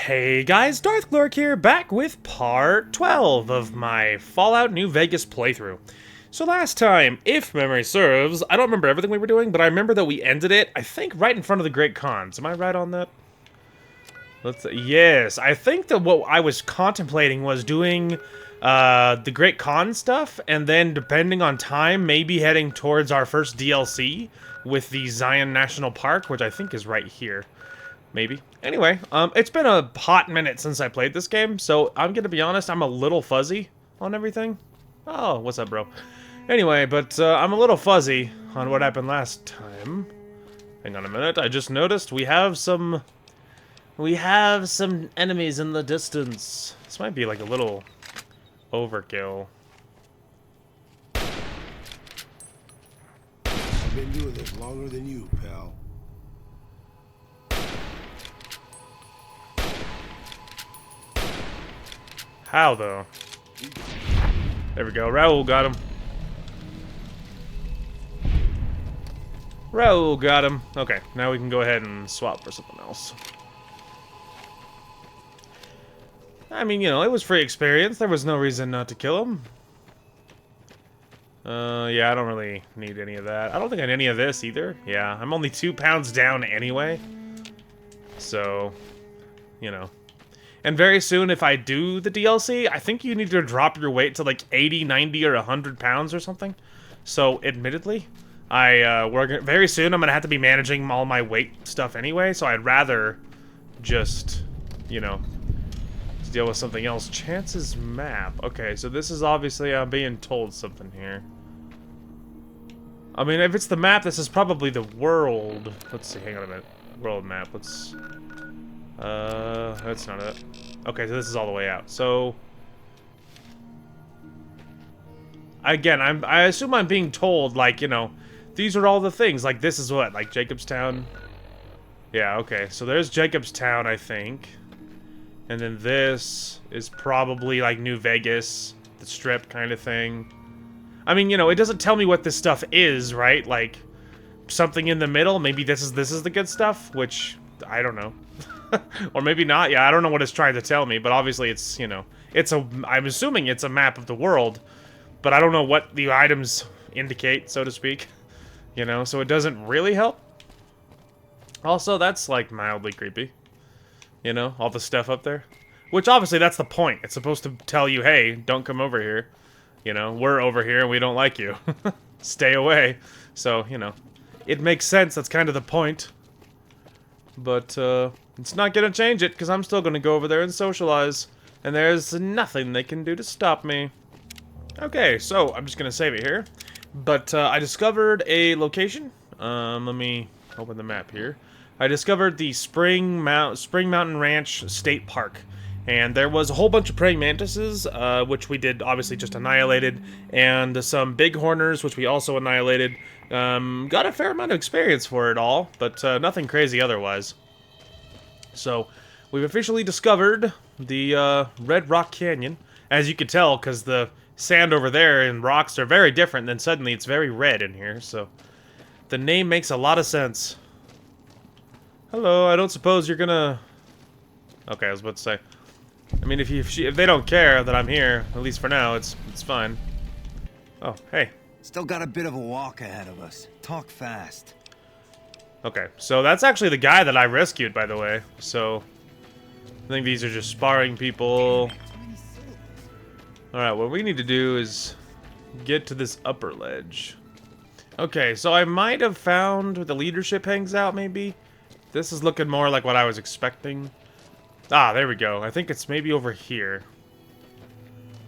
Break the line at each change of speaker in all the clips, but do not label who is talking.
Hey guys, Darth Glork here, back with part 12 of my Fallout New Vegas playthrough. So last time, if memory serves, I don't remember everything we were doing, but I remember that we ended it, I think, right in front of the Great Khans. Am I right on that? Yes, I think that what I was contemplating was doing the Great Khan stuff, and then depending on time, maybe heading towards our first DLC with the Zion National Park, which I think is right here. Maybe. Anyway, it's been a hot minute since I played this game, so I'm gonna be honest, I'm a little fuzzy on everything. Oh, what's up, bro? Anyway, but I'm a little fuzzy on what happened last time. Hang on a minute, I just noticed we have some enemies in the distance. This might be like a little overkill.
I've been doing this longer than you, pal.
How, though? There we go. Raoul got him. Raoul got him. Okay, now we can go ahead and swap for something else. I mean, you know, it was free experience. There was no reason not to kill him. Yeah, I don't really need any of that. I don't think I need any of this either. Yeah, I'm only 2 pounds down anyway. So, you know. And very soon, if I do the DLC, I think you need to drop your weight to like 80, 90, or 100 pounds or something. So, admittedly, very soon I'm going to have to be managing all my weight stuff anyway, so I'd rather just, you know, deal with something else. Chances map. Okay, so this is obviously, I'm being told something here. I mean, if it's the map, this is probably the world. Let's see, hang on a minute. World map, let's... that's not it. Okay, so this is all the way out. So... Again, I assume I'm being told, like, you know, these are all the things. Like, this is what? Like, Jacobstown? Yeah, okay. So there's Jacobstown, I think. And then this is probably, like, New Vegas. The Strip kind of thing. I mean, you know, it doesn't tell me what this stuff is, right? Like, something in the middle. Maybe this is the good stuff, which, I don't know. Or maybe not. Yeah, I don't know what it's trying to tell me, but obviously it's, you know, I'm assuming it's a map of the world, but I don't know what the items indicate, so to speak. You know, so it doesn't really help. Also, that's, like, mildly creepy. You know, all the stuff up there. Which, obviously, that's the point. It's supposed to tell you, hey, don't come over here. You know, we're over here and we don't like you. Stay away. So, you know, it makes sense. That's kind of the point. But, it's not gonna change it, because I'm still gonna go over there and socialize. And there's nothing they can do to stop me. Okay, so I'm just gonna save it here. But, I discovered a location. Let me open the map here. I discovered the Spring Mountain Ranch State Park. And there was a whole bunch of praying mantises, which we did, obviously, just annihilated. And some bighorners, which we also annihilated. Got a fair amount of experience for it all, but nothing crazy otherwise. So, we've officially discovered the Red Rock Canyon. As you could tell, because the sand over there and rocks are very different, then suddenly it's very red in here, so... The name makes a lot of sense. Hello, I don't suppose you're gonna... Okay, I was about to say... I mean, if they don't care that I'm here, at least for now, it's fine. Oh, hey.
Still got a bit of a walk ahead of us. Talk fast.
Okay, so that's actually the guy that I rescued, by the way. So, I think these are just sparring people. Alright, what we need to do is get to this upper ledge. Okay, so I might have found where the leadership hangs out, maybe? This is looking more like what I was expecting. Ah, there we go. I think it's maybe over here.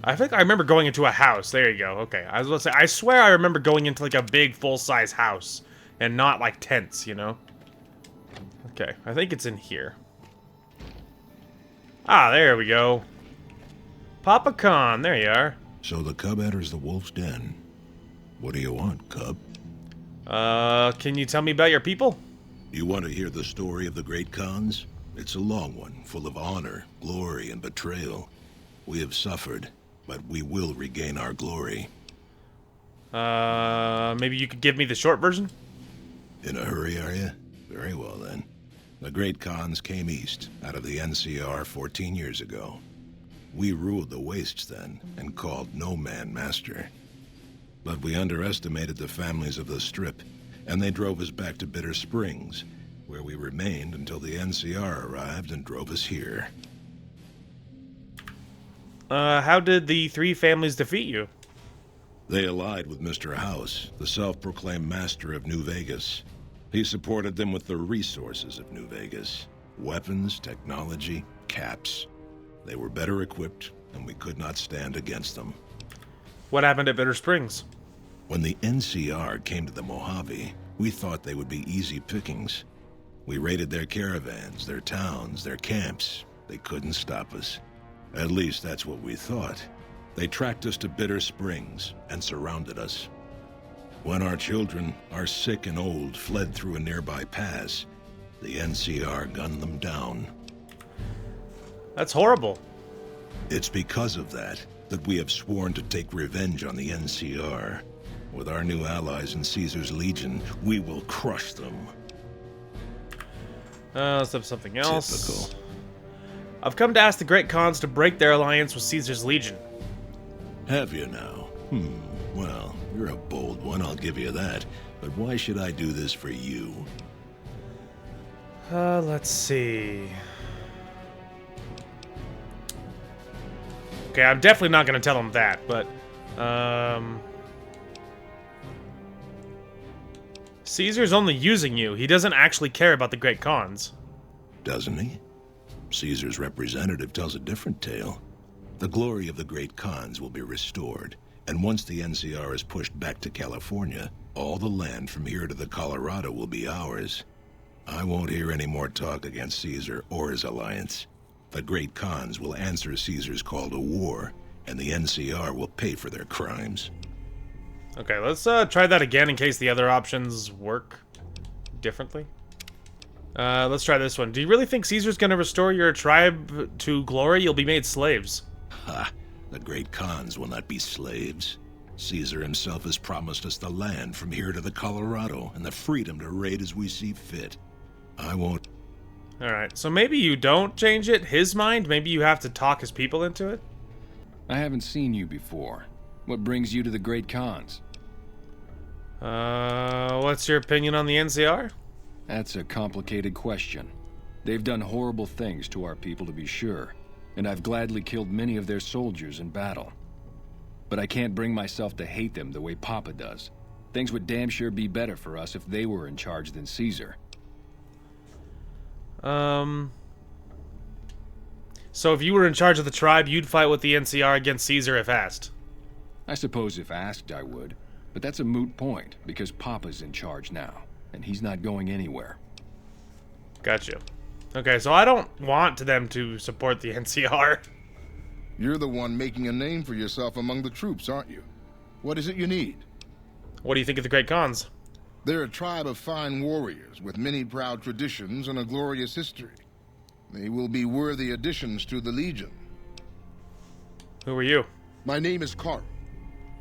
I think I remember going into a house. There you go. Okay, I was going to say, I swear I remember going into like a big full-size house. And not like tents, you know? Okay, I think it's in here. Ah, there we go. Papa Khan, there you are.
So the cub enters the wolf's den. What do you want, cub?
Can you tell me about your people?
You want to hear the story of the Great Khans? It's a long one, full of honor, glory, and betrayal. We have suffered, but we will regain our glory.
Maybe you could give me the short version?
In a hurry, are you? Very well, then. The Great Khans came east out of the NCR 14 years ago. We ruled the wastes then and called no man master. But we underestimated the families of the Strip, and they drove us back to Bitter Springs, where we remained until the NCR arrived and drove us here.
How did the three families defeat you?
They allied with Mr. House, the self-proclaimed master of New Vegas. He supported them with the resources of New Vegas. Weapons, technology, caps. They were better equipped, and we could not stand against them.
What happened at Bitter Springs?
When the NCR came to the Mojave, we thought they would be easy pickings. We raided their caravans, their towns, their camps. They couldn't stop us. At least that's what we thought. They tracked us to Bitter Springs and surrounded us. When our children, our sick and old, fled through a nearby pass, the NCR gunned them down.
That's horrible.
It's because of that we have sworn to take revenge on the NCR. With our new allies in Caesar's Legion, we will crush them.
Let's have something else.
Typical.
I've come to ask the Great Khans to break their alliance with Caesar's Legion.
Have you now? Well, you're a bold one, I'll give you that. But why should I do this for you?
Let's see. Okay, I'm definitely not going to tell him that, but, Caesar's only using you. He doesn't actually care about the Great Khans.
Doesn't he? Caesar's representative tells a different tale. The glory of the Great Khans will be restored, and once the NCR is pushed back to California, all the land from here to the Colorado will be ours. I won't hear any more talk against Caesar or his alliance. The Great Khans will answer Caesar's call to war, and the NCR will pay for their crimes.
Okay, let's try that again in case the other options work differently. Let's try this one. Do you really think Caesar's gonna restore your tribe to glory? You'll be made slaves.
Ha! The Great Khans will not be slaves. Caesar himself has promised us the land from here to the Colorado and the freedom to raid as we see fit. I won't...
Alright, so maybe you don't change it, his mind? Maybe you have to talk his people into it?
I haven't seen you before. What brings you to the Great Khans?
What's your opinion on the NCR?
That's a complicated question. They've done horrible things to our people, to be sure, and I've gladly killed many of their soldiers in battle. But I can't bring myself to hate them the way Papa does. Things would damn sure be better for us if they were in charge than Caesar.
So if you were in charge of the tribe, you'd fight with the NCR against Caesar if asked?
I suppose if asked, I would. But that's a moot point, because Papa's in charge now, and he's not going anywhere.
Gotcha. Okay, so I don't want them to support the NCR.
You're the one making a name for yourself among the troops, aren't you? What is it you need?
What do you think of the Great Khans?
They're a tribe of fine warriors with many proud traditions and a glorious history. They will be worthy additions to the Legion.
Who are you?
My name is Carl.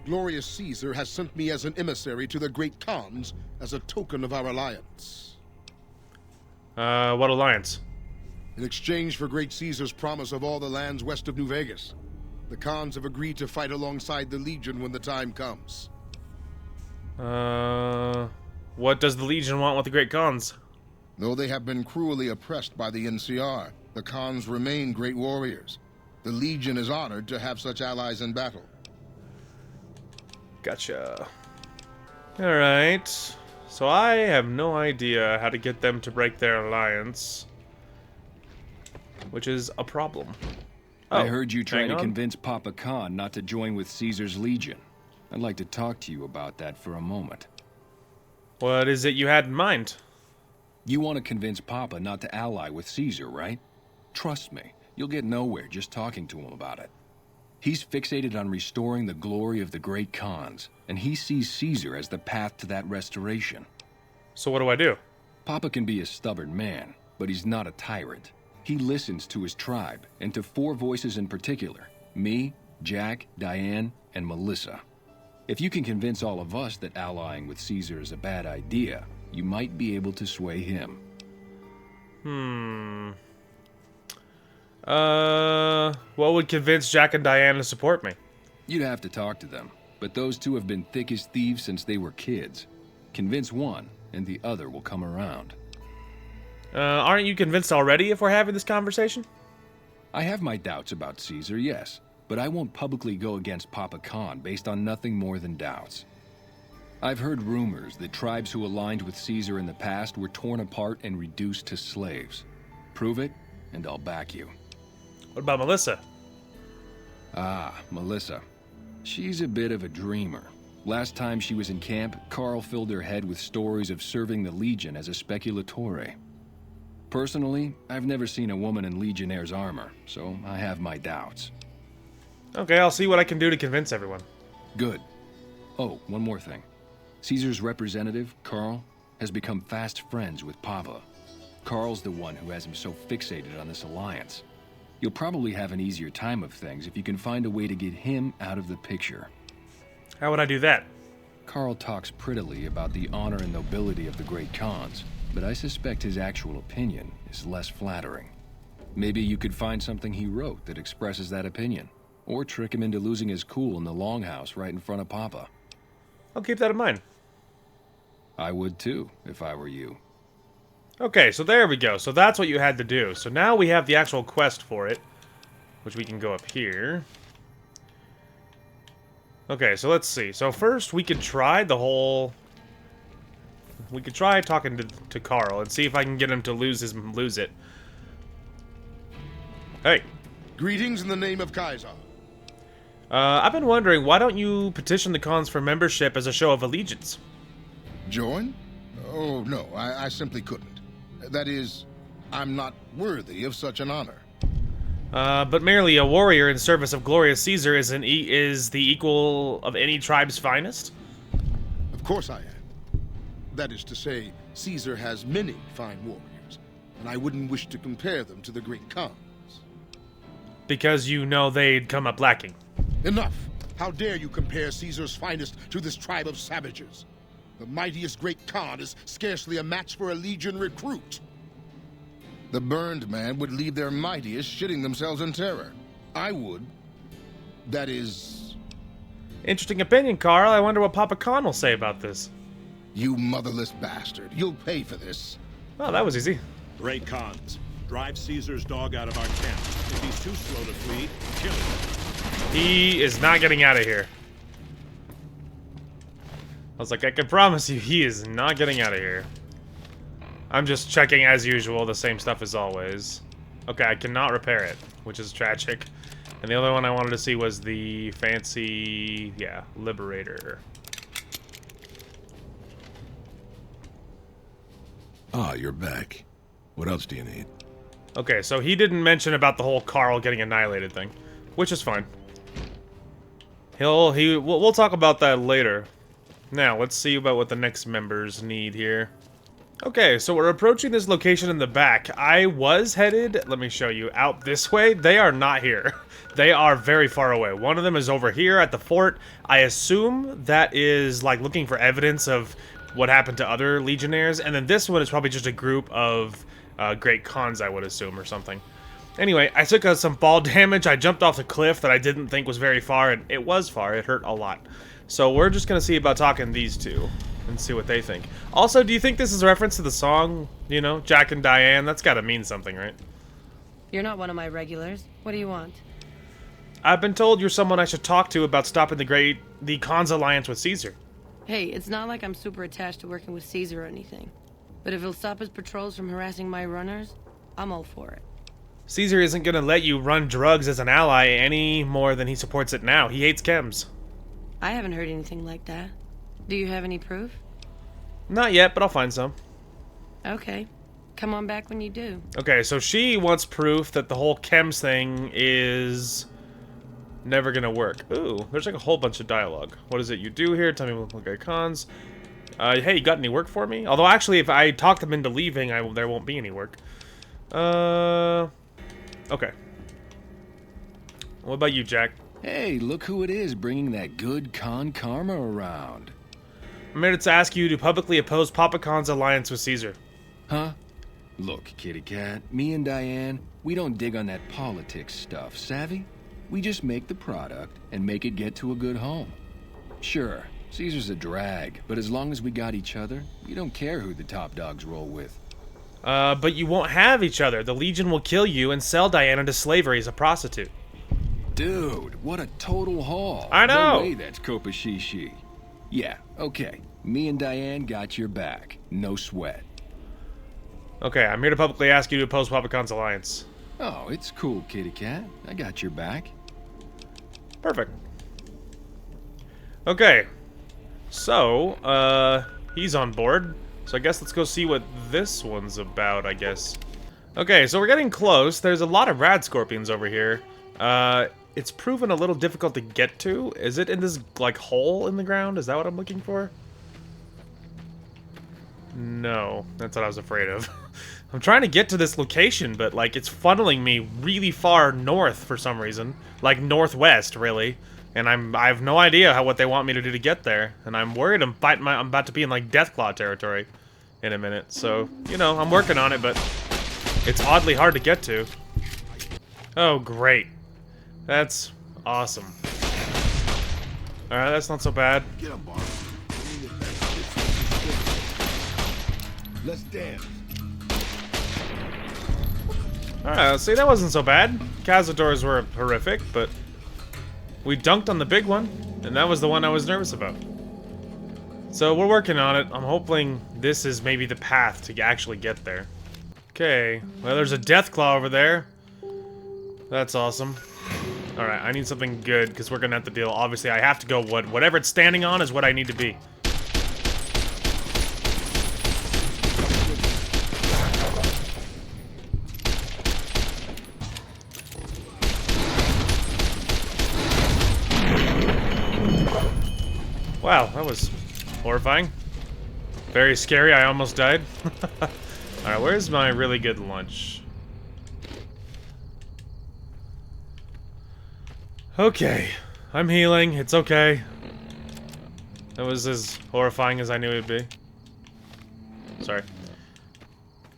Glorious Caesar has sent me as an emissary to the Great Khans as a token of our alliance.
What alliance?
In exchange for Great Caesar's promise of all the lands west of New Vegas, the Khans have agreed to fight alongside the Legion when the time comes.
What does the Legion want with the Great Khans?
Though they have been cruelly oppressed by the NCR, the Khans remain great warriors. The Legion is honored to have such allies in battle.
Gotcha. Alright. So I have no idea how to get them to break their alliance. Which is a problem.
I heard you trying
hang
to
on.
convince Papa Khan not to join with Caesar's Legion. I'd like to talk to you about that for a moment.
What is it you had in mind?
You want to convince Papa not to ally with Caesar, right? Trust me, you'll get nowhere just talking to him about it. He's fixated on restoring the glory of the Great Khans, and he sees Caesar as the path to that restoration.
So what do I do?
Papa can be a stubborn man, but he's not a tyrant. He listens to his tribe, and to 4 voices in particular: me, Jack, Diane, and Melissa. If you can convince all of us that allying with Caesar is a bad idea, you might be able to sway him.
What would convince Jack and Diane to support me?
You'd have to talk to them, but those two have been thick as thieves since they were kids. Convince one, and the other will come around.
Aren't you convinced already if we're having this conversation?
I have my doubts about Caesar, yes, but I won't publicly go against Papa Khan based on nothing more than doubts. I've heard rumors that tribes who aligned with Caesar in the past were torn apart and reduced to slaves. Prove it, and I'll back you.
What about Melissa?
Ah, Melissa. She's a bit of a dreamer. Last time she was in camp, Carl filled her head with stories of serving the Legion as a speculatore. Personally, I've never seen a woman in Legionnaire's armor, so I have my doubts.
Okay, I'll see what I can do to convince everyone.
Good. Oh, one more thing. Caesar's representative, Carl, has become fast friends with Pava. Carl's the one who has him so fixated on this alliance. You'll probably have an easier time of things if you can find a way to get him out of the picture.
How would I do that?
Carl talks prettily about the honor and nobility of the great Khans, but I suspect his actual opinion is less flattering. Maybe you could find something he wrote that expresses that opinion, or trick him into losing his cool in the longhouse right in front of Papa.
I'll keep that in mind.
I would too, if I were you.
Okay, so there we go. So that's what you had to do. So now we have the actual quest for it, which we can go up here. Okay, so let's see. So first we could try the whole... We could try talking to Carl and see if I can get him to lose it. Hey.
Greetings in the name of Kaiser.
I've been wondering, why don't you petition the Khans for membership as a show of allegiance?
Join? Oh, no, I simply couldn't. That is, I'm not worthy of such an honor.
But merely a warrior in service of glorious Caesar is the equal of any tribe's finest?
Of course I am. That is to say, Caesar has many fine warriors, and I wouldn't wish to compare them to the great Khans.
Because you know they'd come up lacking.
Enough! How dare you compare Caesar's finest to this tribe of savages? The mightiest great Khan is scarcely a match for a Legion recruit. The burned man would leave their mightiest shitting themselves in terror. I would. That is...
Interesting opinion, Carl. I wonder what Papa Khan will say about this.
You motherless bastard. You'll pay for this.
Oh, that was easy.
Great Khans, drive Caesar's dog out of our camp. If he's too slow to flee, kill him.
He is not getting out of here. I was like, I can promise you, he is not getting out of here. I'm just checking, as usual, the same stuff as always. Okay, I cannot repair it, which is tragic. And the other one I wanted to see was the fancy, yeah, Liberator.
Ah, you're back. What else do you need?
Okay, so he didn't mention about the whole Carl getting annihilated thing, which is fine. We'll talk about that later. Now, let's see about what the next members need here. Okay, so we're approaching this location in the back. I was headed, let me show you, out this way. They are not here. They are very far away. One of them is over here at the fort. I assume that is, like, looking for evidence of what happened to other Legionnaires. And then this one is probably just a group of Great Khans, I would assume, or something. Anyway, I took some fall damage. I jumped off the cliff that I didn't think was very far, and it was far. It hurt a lot. So we're just gonna see about talking to these two and see what they think. Also, do you think this is a reference to the song, you know, Jack and Diane? That's gotta mean something, right?
You're not one of my regulars. What do you want?
I've been told you're someone I should talk to about stopping the Khan's alliance with Caesar.
Hey, it's not like I'm super attached to working with Caesar or anything. But if he'll stop his patrols from harassing my runners, I'm all for it.
Caesar isn't gonna let you run drugs as an ally any more than he supports it now. He hates chems.
I haven't heard anything like that. Do you have any proof?
Not yet, but I'll find some.
Okay. Come on back when you do.
Okay, so she wants proof that the whole chems thing is never gonna work. Ooh, there's like a whole bunch of dialogue. What is it you do here? Tell me what okay, cons. Hey, you got any work for me? Although actually, if I talk them into leaving, there won't be any work. Okay. What about you, Jack?
Hey, look who it is bringing that good Khan karma around.
I'm here to ask you to publicly oppose Papa Khan's alliance with Caesar.
Huh? Look, kitty cat, me and Diane, we don't dig on that politics stuff, savvy? We just make the product and make it get to a good home. Sure, Caesar's a drag, but as long as we got each other, we don't care who the top dogs roll with.
But you won't have each other. The Legion will kill you and sell Diana to slavery as a prostitute.
Dude, what a total haul.
I know.
No way that's Kopashishi. Yeah, okay. Me and Diane got your back. No sweat.
Okay, I'm here to publicly ask you to oppose Papa Khan's alliance.
Oh, it's cool, kitty cat. I got your back.
Perfect. Okay. So, he's on board. So I guess let's go see what this one's about, I guess. Okay, so we're getting close. There's a lot of rad scorpions over here. It's proven a little difficult to get to. Is it in this, like, hole in the ground? Is that what I'm looking for? No, that's what I was afraid of. I'm trying to get to this location, but, like, it's funneling me really far north for some reason. Like, northwest, really. And I have no idea what they want me to do to get there. And I'm worried I'm about to be in, like, Deathclaw territory in a minute. So, you know, I'm working on it, but it's oddly hard to get to. Oh, great. That's awesome. Alright, that's not so bad.
Get him, Bart. Let's dance.
Alright, see, that wasn't so bad. Cazadors were horrific, but we dunked on the big one, and that was the one I was nervous about. So we're working on it. I'm hoping this is maybe the path to actually get there. Okay, well, there's a Deathclaw over there. That's awesome. Alright, I need something good, because we're gonna have to deal. Obviously, I have to go whatever it's standing on is what I need to be. Wow, that was horrifying. Very scary, I almost died. Alright, where's my really good lunch? Okay, I'm healing, it's okay. That was as horrifying as I knew it would be. Sorry.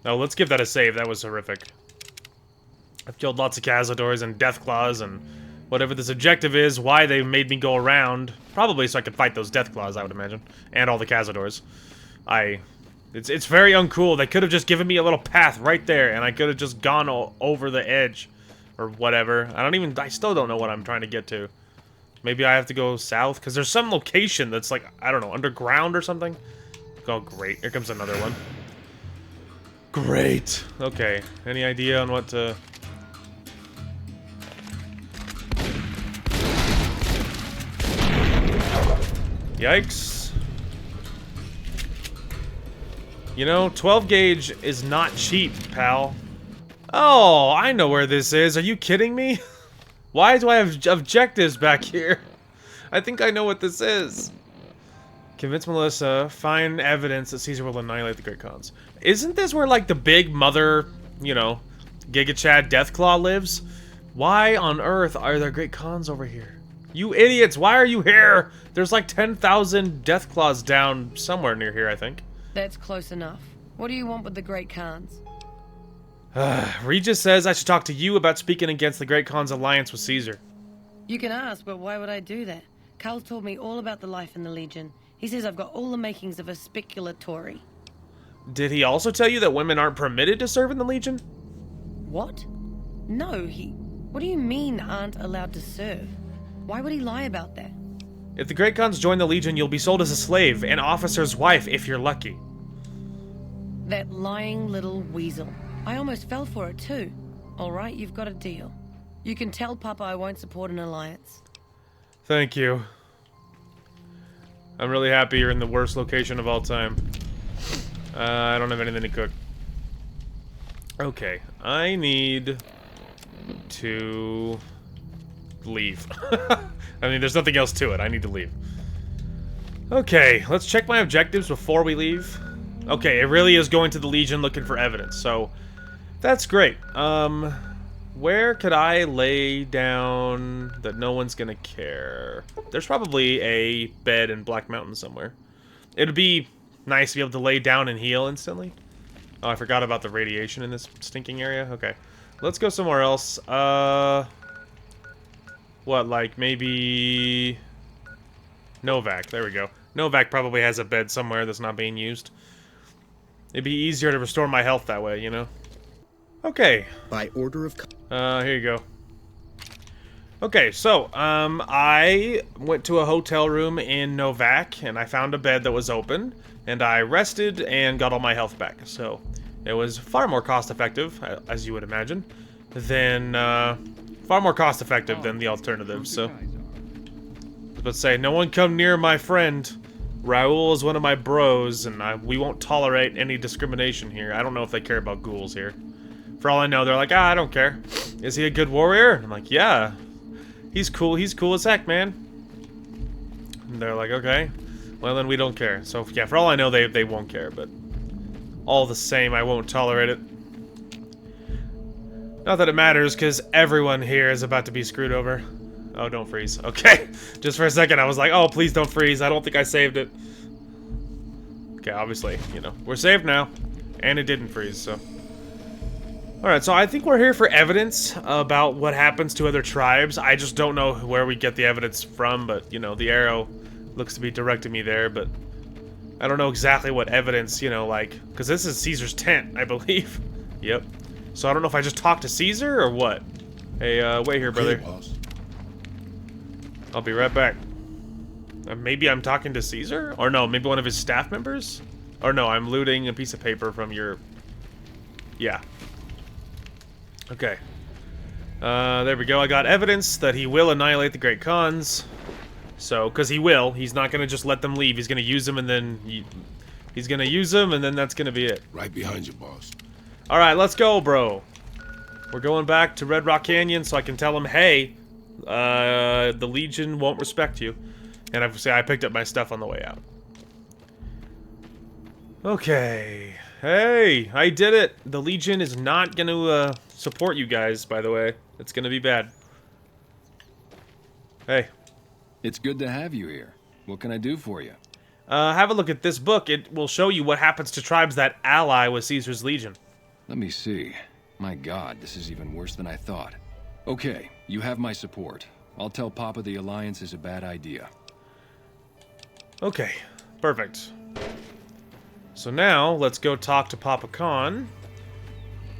No, let's give that a save, that was horrific. I've killed lots of Cazadors and Deathclaws and whatever this objective is, why they made me go around. Probably so I could fight those Deathclaws, I would imagine. And all the Cazadors. It's very uncool. They could have just given me a little path right there, and I could have just gone over the edge. Or whatever. I still don't know what I'm trying to get to. Maybe I have to go south? Because there's some location that's like, I don't know, underground or something? Oh, great. Here comes another one. Great. Okay. Any idea on what to... Yikes. You know, 12 gauge is not cheap, pal. Oh, I know where this is. Are you kidding me? Why do I have objectives back here? I think I know what this is. Convince Melissa, find evidence that Caesar will annihilate the Great Khans. Isn't this where, like, the big mother, you know, Giga Chad Deathclaw lives? Why on earth are there Great Khans over here? You idiots, why are you here? There's like 10,000 Deathclaws down somewhere near here, I think.
That's close enough. What do you want with the Great Khans?
Regis says I should talk to you about speaking against the Great Khan's alliance with Caesar.
You can ask, but why would I do that? Cal told me all about the life in the Legion. He says I've got all the makings of a speculatory.
Did he also tell you that women aren't permitted to serve in the Legion?
What? No, What do you mean aren't allowed to serve? Why would he lie about that?
If the Great Khans join the Legion, you'll be sold as a slave, an officer's wife if you're lucky.
That lying little weasel. I almost fell for it too. Alright, you've got a deal. You can tell Papa I won't support an alliance.
Thank you. I'm really happy you're in the worst location of all time. I don't have anything to cook. Okay, I need to leave. I mean, there's nothing else to it. I need to leave. Okay, let's check my objectives before we leave. Okay, it really is going to the Legion looking for evidence, so that's great. Where could I lay down that no one's gonna care? There's probably a bed in Black Mountain somewhere. It'd be nice to be able to lay down and heal instantly. Oh, I forgot about the radiation in this stinking area. Okay. Let's go somewhere else. What, like, maybe... Novak. There we go. Novak probably has a bed somewhere that's not being used. It'd be easier to restore my health that way, you know? Okay.
By order of...
Here you go. Okay, so, I went to a hotel room in Novak, and I found a bed that was open, and I rested and got all my health back. So, it was far more cost-effective, as you would imagine, than, far more cost-effective than the alternative, so... But say, no one come near my friend. Raoul is one of my bros, and we won't tolerate any discrimination here. I don't know if they care about ghouls here. For all I know, they're like, I don't care. Is he a good warrior? I'm like, yeah. He's cool as heck, man. And they're like, okay. Well, then we don't care. So, yeah, for all I know, they won't care, but... all the same, I won't tolerate it. Not that it matters, because everyone here is about to be screwed over. Oh, don't freeze. Okay. Just for a second, I was like, oh, please don't freeze. I don't think I saved it. Okay, obviously, you know, we're saved now. And it didn't freeze, so... Alright, so I think we're here for evidence about what happens to other tribes. I just don't know where we get the evidence from, but, you know, the arrow looks to be directing me there, but... I don't know exactly what evidence, you know, like... Because this is Caesar's tent, I believe. Yep. So I don't know if I just talked to Caesar, or what? Hey, wait here, brother.
Okay, boss.
I'll be right back. Maybe I'm talking to Caesar? Or no, maybe one of his staff members? Or no, I'm looting a piece of paper from your... Yeah. Okay. There we go. I got evidence that he will annihilate the Great Khans. So, because he will. He's not going to just let them leave. He's going to use them and then... He's going to use them and then that's going to be it.
Right behind you, boss.
Alright, let's go, bro. We're going back to Red Rock Canyon so I can tell him, hey... the Legion won't respect you. And I picked up my stuff on the way out. Okay. Hey, I did it! The Legion is not gonna, support you guys, by the way. It's gonna be bad. Hey.
It's good to have you here. What can I do for you?
Have a look at this book. It will show you what happens to tribes that ally with Caesar's Legion.
Let me see. My God, this is even worse than I thought. Okay, you have my support. I'll tell Papa the Alliance is a bad idea.
Okay, perfect. So now, let's go talk to Papa Khan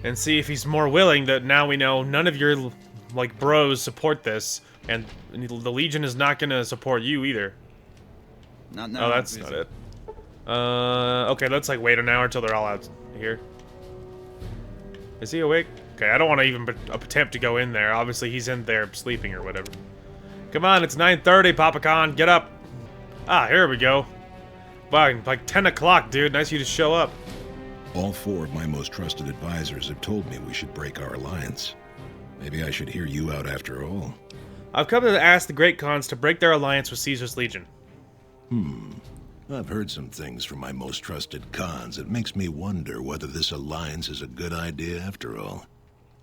and see if he's more willing that now we know none of your, like, bros support this, and the Legion is not gonna support you either.
Not now.
Oh, that's not it. Okay, let's, like, wait an hour until they're all out here. Is he awake? Okay, I don't want to even attempt to go in there. Obviously, he's in there sleeping or whatever. Come on, it's 9:30, Papa Khan. Get up. Ah, here we go. Wow, like 10 o'clock, dude. Nice of you to show up.
All four of my most trusted advisors have told me we should break our alliance. Maybe I should hear you out after all.
I've come to ask the Great Khans to break their alliance with Caesar's Legion.
I've heard some things from my most trusted Khans that makes me wonder whether this alliance is a good idea after all.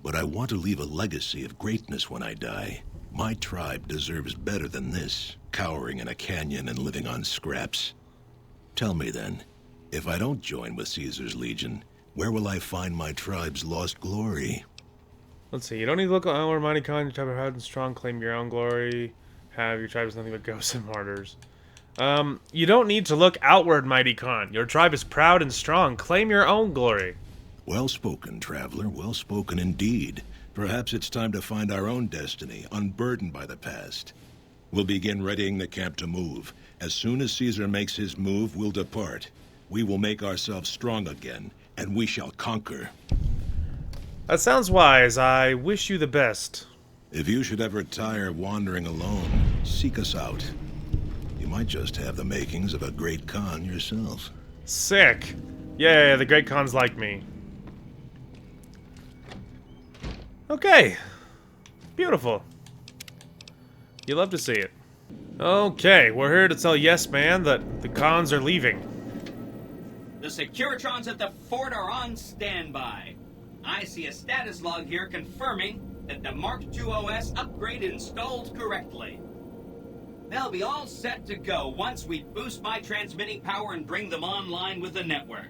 But I want to leave a legacy of greatness when I die. My tribe deserves better than this, cowering in a canyon and living on scraps. Tell me then, if I don't join with Caesar's Legion, where will I find my tribe's lost glory?
Let's see, you don't need to look outward, mighty Khan. Your tribe are hard and strong. Claim your own glory. Have your tribe is nothing but ghosts and martyrs. You don't need to look outward, mighty Khan. Your tribe is proud and strong. Claim your own glory.
Well spoken, traveler. Well spoken indeed. Perhaps it's time to find our own destiny, unburdened by the past. We'll begin readying the camp to move. As soon as Caesar makes his move, we'll depart. We will make ourselves strong again, and we shall conquer.
That sounds wise. I wish you the best.
If you should ever tire of wandering alone, seek us out. You might just have the makings of a great Khan yourself.
Sick. Yeah, the Great Khans like me. Okay. Beautiful. You love to see it. Okay, we're here to tell Yes Man that the Khans are leaving.
The Securitrons at the fort are on standby. I see a status log here confirming that the Mark II OS upgrade installed correctly. They'll be all set to go once we boost my transmitting power and bring them online with the network.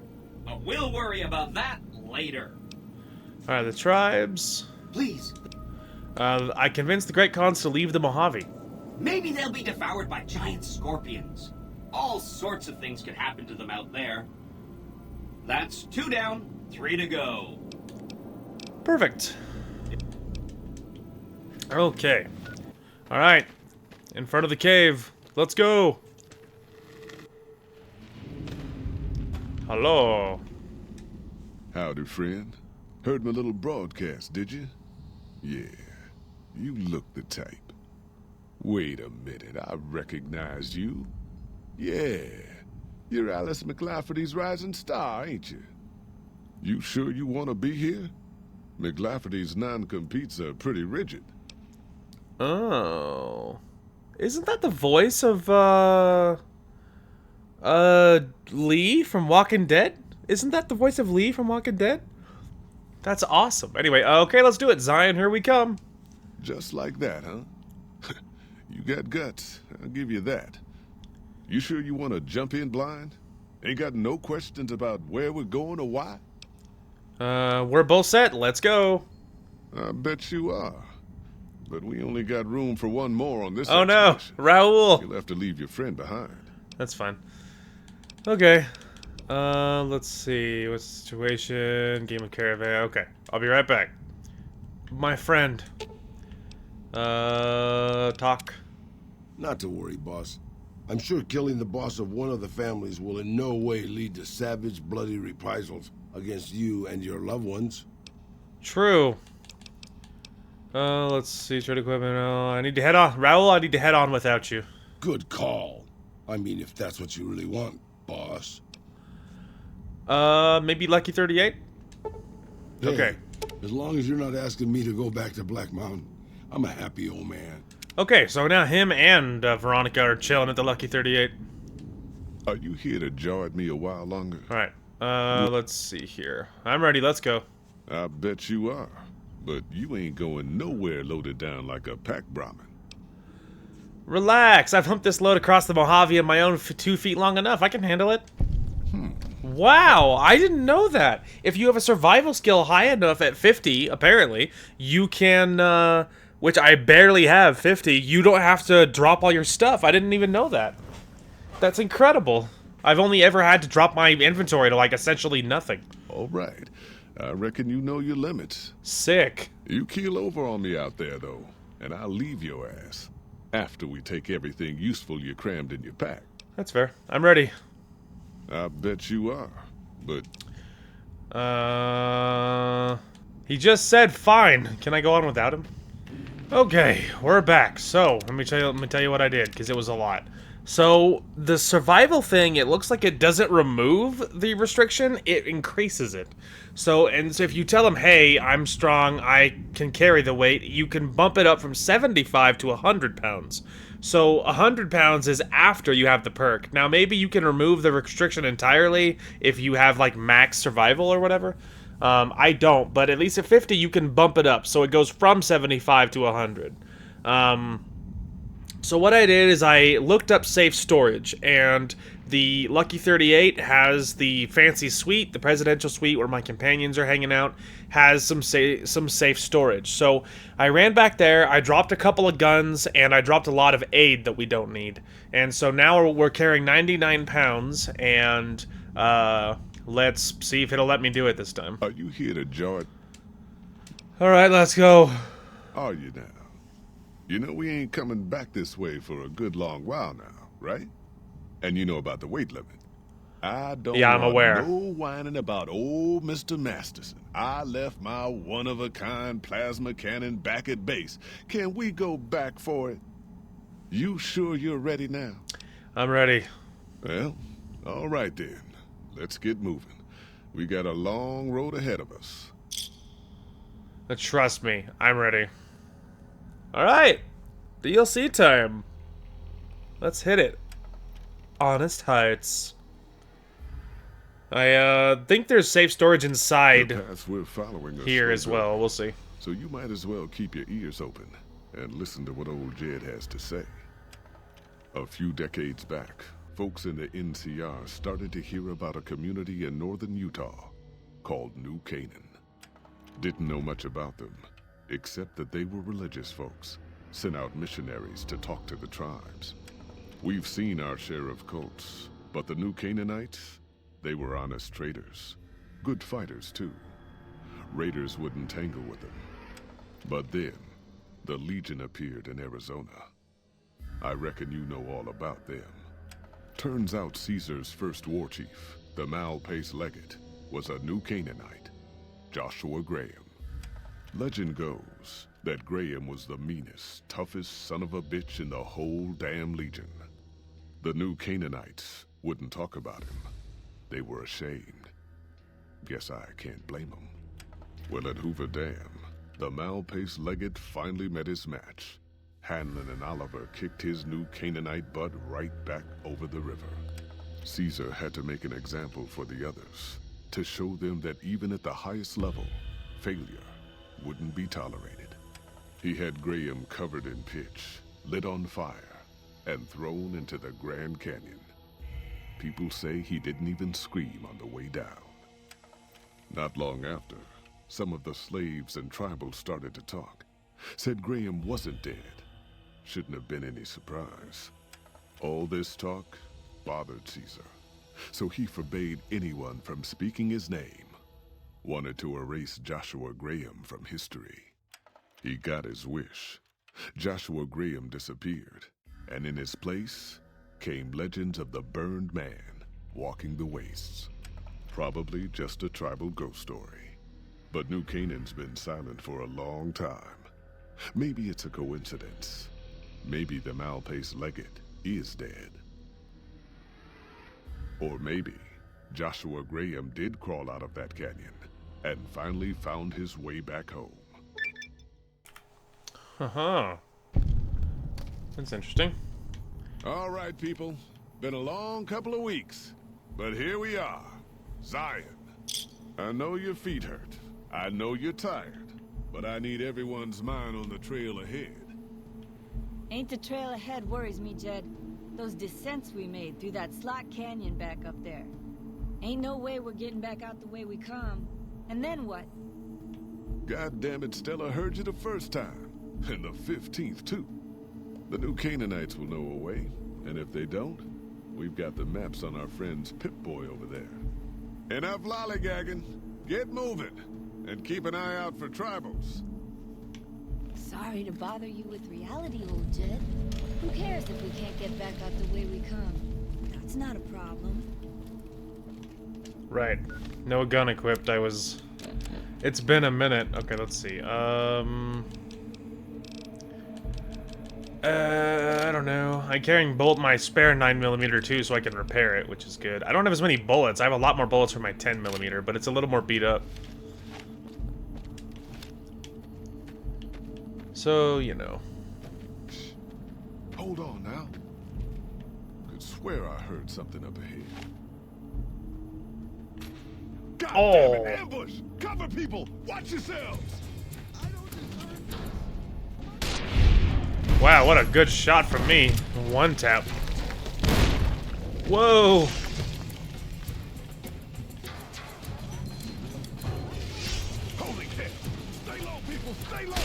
But we'll worry about that later.
Alright, the tribes.
Please.
I convinced the Great Khans to leave the Mojave.
Maybe they'll be devoured by giant scorpions. All sorts of things could happen to them out there. That's 2 down, 3 to go.
Perfect. Okay. Alright. In front of the cave. Let's go. Hello.
Howdy, friend. Heard my little broadcast, did you? Yeah, you look the type. Wait a minute, I recognized you. Yeah, you're Alice McLafferty's rising star, ain't you? You sure you want to be here? McLafferty's non-competes are pretty rigid.
Oh. Isn't that the voice of, Lee from Walking Dead? Isn't that the voice of Lee from Walking Dead? That's awesome. Anyway, okay, let's do it. Zion, here we come.
Just like that, huh? You got guts, I'll give you that. You sure you want to jump in blind? Ain't got no questions about where we're going or why?
We're both set. Let's go.
I bet you are. But we only got room for one more on this
Oh no,
expedition.
Raoul.
You'll have to leave your friend behind.
That's fine. Okay. Let's see. What's the situation? Game of Caravan. Okay. I'll be right back. My friend. Talk.
Not to worry, boss. I'm sure killing the boss of one of the families will in no way lead to savage, bloody reprisals against you and your loved ones.
True. Let's see. Trade equipment. I need to head on. Raoul, I need to head on without you.
Good call. I mean, if that's what you really want, boss.
Maybe Lucky 38?
Hey,
Okay.
As long as you're not asking me to go back to Black Mountain, I'm a happy old man.
Okay, so now him and Veronica are chilling at the Lucky 38.
Are you here to jaw at me a while longer?
Alright. Let's see here. I'm ready. Let's go.
I bet you are. But you ain't going nowhere loaded down like a pack Brahmin.
Relax. I've humped this load across the Mojave on my own 2 feet long enough. I can handle it. Wow, I didn't know that. If you have a survival skill high enough at 50, apparently, you can, which I barely have 50, you don't have to drop all your stuff. I didn't even know that. That's incredible. I've only ever had to drop my inventory to, like, essentially nothing.
All right. I reckon you know your limits.
Sick.
You keel over on me out there, though, and I'll leave your ass after we take everything useful you crammed in your pack.
That's fair. I'm ready.
I bet you are, but...
He just said fine. Can I go on without him? Okay, we're back. So, let me tell you what I did, because it was a lot. So, the survival thing, it looks like it doesn't remove the restriction, it increases it. So if you tell them, hey, I'm strong, I can carry the weight, you can bump it up from 75 to 100 pounds. So 100 pounds is after you have the perk. Now, maybe you can remove the restriction entirely if you have, like, max survival or whatever. I don't, but at least at 50, you can bump it up. So it goes from 75 to 100. So what I did is I looked up safe storage, and the Lucky 38 has the fancy suite, the presidential suite where my companions are hanging out, has some safe storage. So I ran back there, I dropped a couple of guns, and I dropped a lot of aid that we don't need. And so now we're carrying 99 pounds, and let's see if it'll let me do it this time.
Are you here to jaw it?
Alright, let's go.
Are you now? You know we ain't coming back this way for a good long while now, right? And you know about the weight limit. I don't
I'm aware.
No whining about old Mr. Masterson. I left my one-of-a-kind plasma cannon back at base. Can we go back for it? You sure you're ready now?
I'm ready.
Well, all right then. Let's get moving. We got a long road ahead of us.
Trust me, I'm ready. Alright, DLC time. Let's hit it. Honest Heights. I think there's safe storage inside
The paths we're following are
here as
still
well.
good.
We'll see.
So you might as well keep your ears open and listen to what old Jed has to say. A few decades back, folks in the NCR started to hear about a community in northern Utah called New Canaan. Didn't know much about them, except that they were religious folks, sent out missionaries to talk to the tribes. We've seen our share of cults, but the New Canaanites, they were honest traders. Good fighters, too. Raiders wouldn't tangle with them. But then, the Legion appeared in Arizona. I reckon you know all about them. Turns out Caesar's first war chief, the Malpais Legate, was a New Canaanite, Joshua Graham. Legend goes that Graham was the meanest, toughest son of a bitch in the whole damn Legion. The New Canaanites wouldn't talk about him. They were ashamed. Guess I can't blame them. Well, at Hoover Dam, the Malpais Legate finally met his match. Hanlon and Oliver kicked his New Canaanite butt right back over the river. Caesar had to make an example for the others, to show them that even at the highest level, failure wouldn't be tolerated. He had Graham covered in pitch, lit on fire, and thrown into the Grand Canyon. People say he didn't even scream on the way down. Not long after, some of the slaves and tribals started to talk. Said Graham wasn't dead. Shouldn't have been any surprise. All this talk bothered Caesar, so he forbade anyone from speaking his name. Wanted to erase Joshua Graham from history. He got his wish. Joshua Graham disappeared, and in his place came legends of the Burned Man walking the wastes. Probably just a tribal ghost story. But New Canaan's been silent for a long time. Maybe it's a coincidence. Maybe the Malpais Legate is dead. Or maybe Joshua Graham did crawl out of that canyon and finally found his way back home.
Uh-huh. That's interesting.
All right, people. Been a long couple of weeks. But here we are. Zion. I know your feet hurt. I know you're tired. But I need everyone's mind on the trail ahead.
Ain't the trail ahead worries me, Jed. Those descents we made through that slot canyon back up there. Ain't no way we're getting back out the way we come. And then what?
God damn it, Stella heard you the first time. And the 15th, too. The New Canaanites will know a way. And if they don't, we've got the maps on our friend's Pip-Boy over there. Enough lollygagging. Get moving. And keep an eye out for tribals.
Sorry to bother you with reality, old Jed. Who cares if we can't get back out the way we come? That's not a problem.
Right. No gun equipped. It's been a minute. Okay, let's see. I don't know. I'm carrying my spare 9mm too, so I can repair it, which is good. I don't have as many bullets. I have a lot more bullets for my 10mm, but it's a little more beat up. So, you know.
Hold on now. Could swear I heard something up ahead. God damn it, ambush! Cover people! Watch yourselves!
Wow, what a good shot from me. One tap. Whoa!
Holy shit! Stay low, people! Stay low!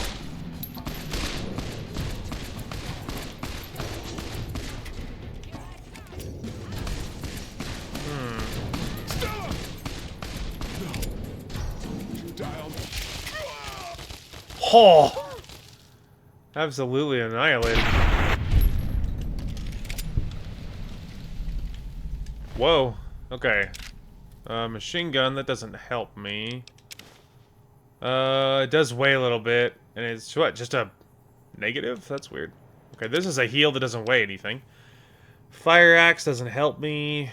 Stella! No. You die on me.
Oh! Absolutely annihilated. Whoa. Okay. Machine gun, that doesn't help me. It does weigh a little bit. And it's what? Just a negative? That's weird. Okay, this is a heal that doesn't weigh anything. Fire axe doesn't help me.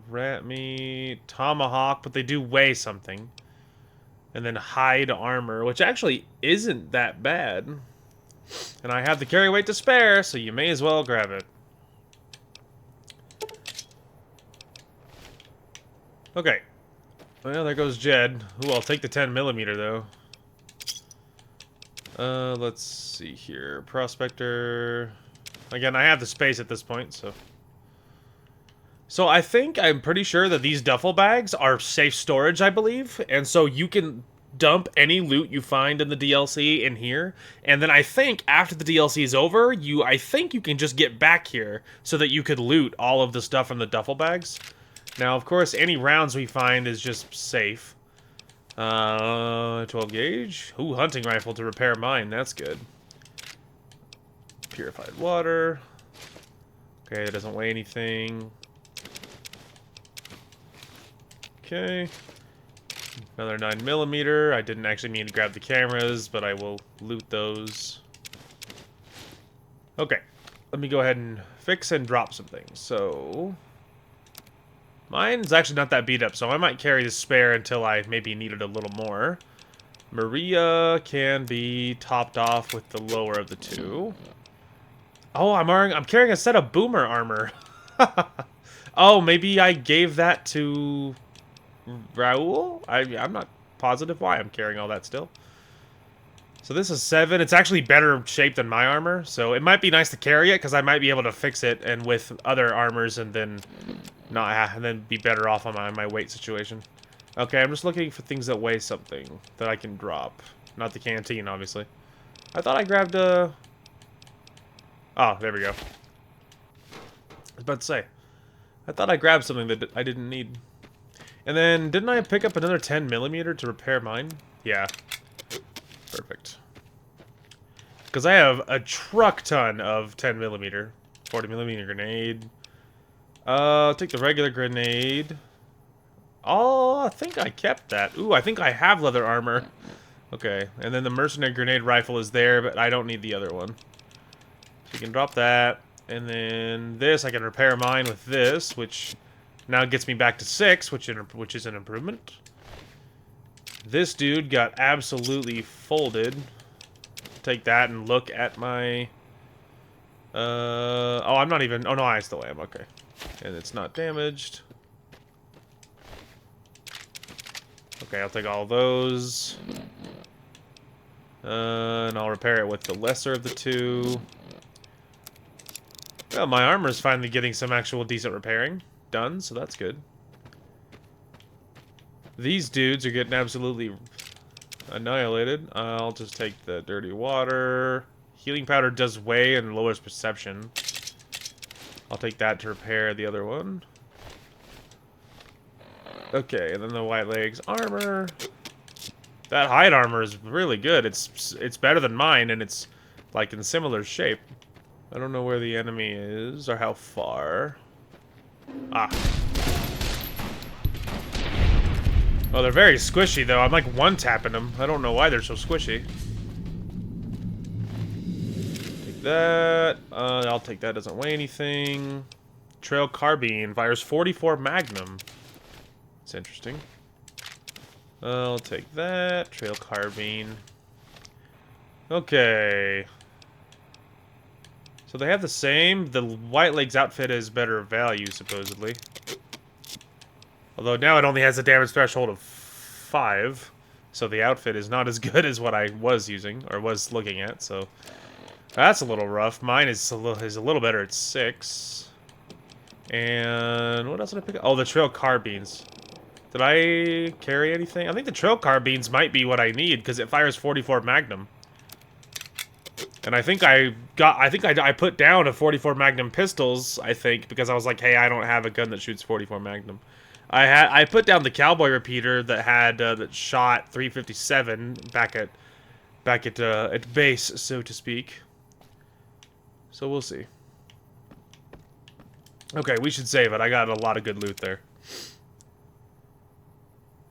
Rat meat, tomahawk, but they do weigh something. And then hide armor, which actually isn't that bad. And I have the carry weight to spare, so you may as well grab it. Okay. Well, there goes Jed. Ooh, I'll take the 10mm though. Let's see here. Prospector. Again, I have the space at this point, so. So I'm pretty sure that these duffel bags are safe storage, I believe. And so you can dump any loot you find in the DLC in here. And then I think after the DLC is over, I think you can just get back here so that you could loot all of the stuff in the duffel bags. Now, of course, any rounds we find is just safe. 12 gauge. Ooh, hunting rifle to repair mine. That's good. Purified water. Okay, that doesn't weigh anything. Okay. Another 9mm. I didn't actually mean to grab the cameras, but I will loot those. Okay. Let me go ahead and fix and drop some things. So... mine's actually not that beat up, so I might carry the spare until I maybe need it a little more. Maria can be topped off with the lower of the two. Oh, I'm carrying a set of boomer armor. Oh, maybe I gave that to Raul? I'm not positive why I'm carrying all that still. So this is 7. It's actually better shape than my armor, so it might be nice to carry it because I might be able to fix it and with other armors and then be better off on my weight situation. Okay, I'm just looking for things that weigh something that I can drop. Not the canteen, obviously. I thought I grabbed a... oh, there we go. I was about to say. I thought I grabbed something that I didn't need. And then, didn't I pick up another 10mm to repair mine? Yeah. Perfect. Because I have a truck ton of 10mm. 40mm grenade. Take the regular grenade. Oh, I think I kept that. Ooh, I think I have leather armor. Okay, and then the mercenary grenade rifle is there, but I don't need the other one. So you can drop that. And then this, I can repair mine with this, which now gets me back to 6, which is an improvement. This dude got absolutely folded. Take that and look at my... oh, I'm not even... oh, no, I still am. Okay. And it's not damaged. Okay, I'll take all those. And I'll repair it with the lesser of the two. Well, my armor is finally getting some actual decent repairing done, so that's good. These dudes are getting absolutely annihilated. I'll just take the dirty water. Healing powder does weigh and lowers perception. I'll take that to repair the other one. Okay, and then the white legs armor. That hide armor is really good. It's better than mine, and it's like in similar shape. I don't know where the enemy is or how far. Ah. Oh, they're very squishy though. I'm like one-tapping them. I don't know why they're so squishy. Take that. I'll take that. Doesn't weigh anything. Trail carbine fires 44 Magnum. It's interesting. I'll take that. Trail carbine. Okay. So they have the same. The White Legs outfit is better value, supposedly. Although now it only has a damage threshold of 5. So the outfit is not as good as what I was using, or was looking at, so... that's a little rough. Mine is a little better at 6. And what else did I pick up? Oh, the trail carbines. Did I carry anything? I think the trail carbines might be what I need, because it fires 44 Magnum. And I think I put down a 44 Magnum pistols, I think, because I was like, hey, I don't have a gun that shoots 44 Magnum. I put down the cowboy repeater that had that shot 357 back at base, so to speak. So we'll see. Okay, we should save it. I got a lot of good loot there.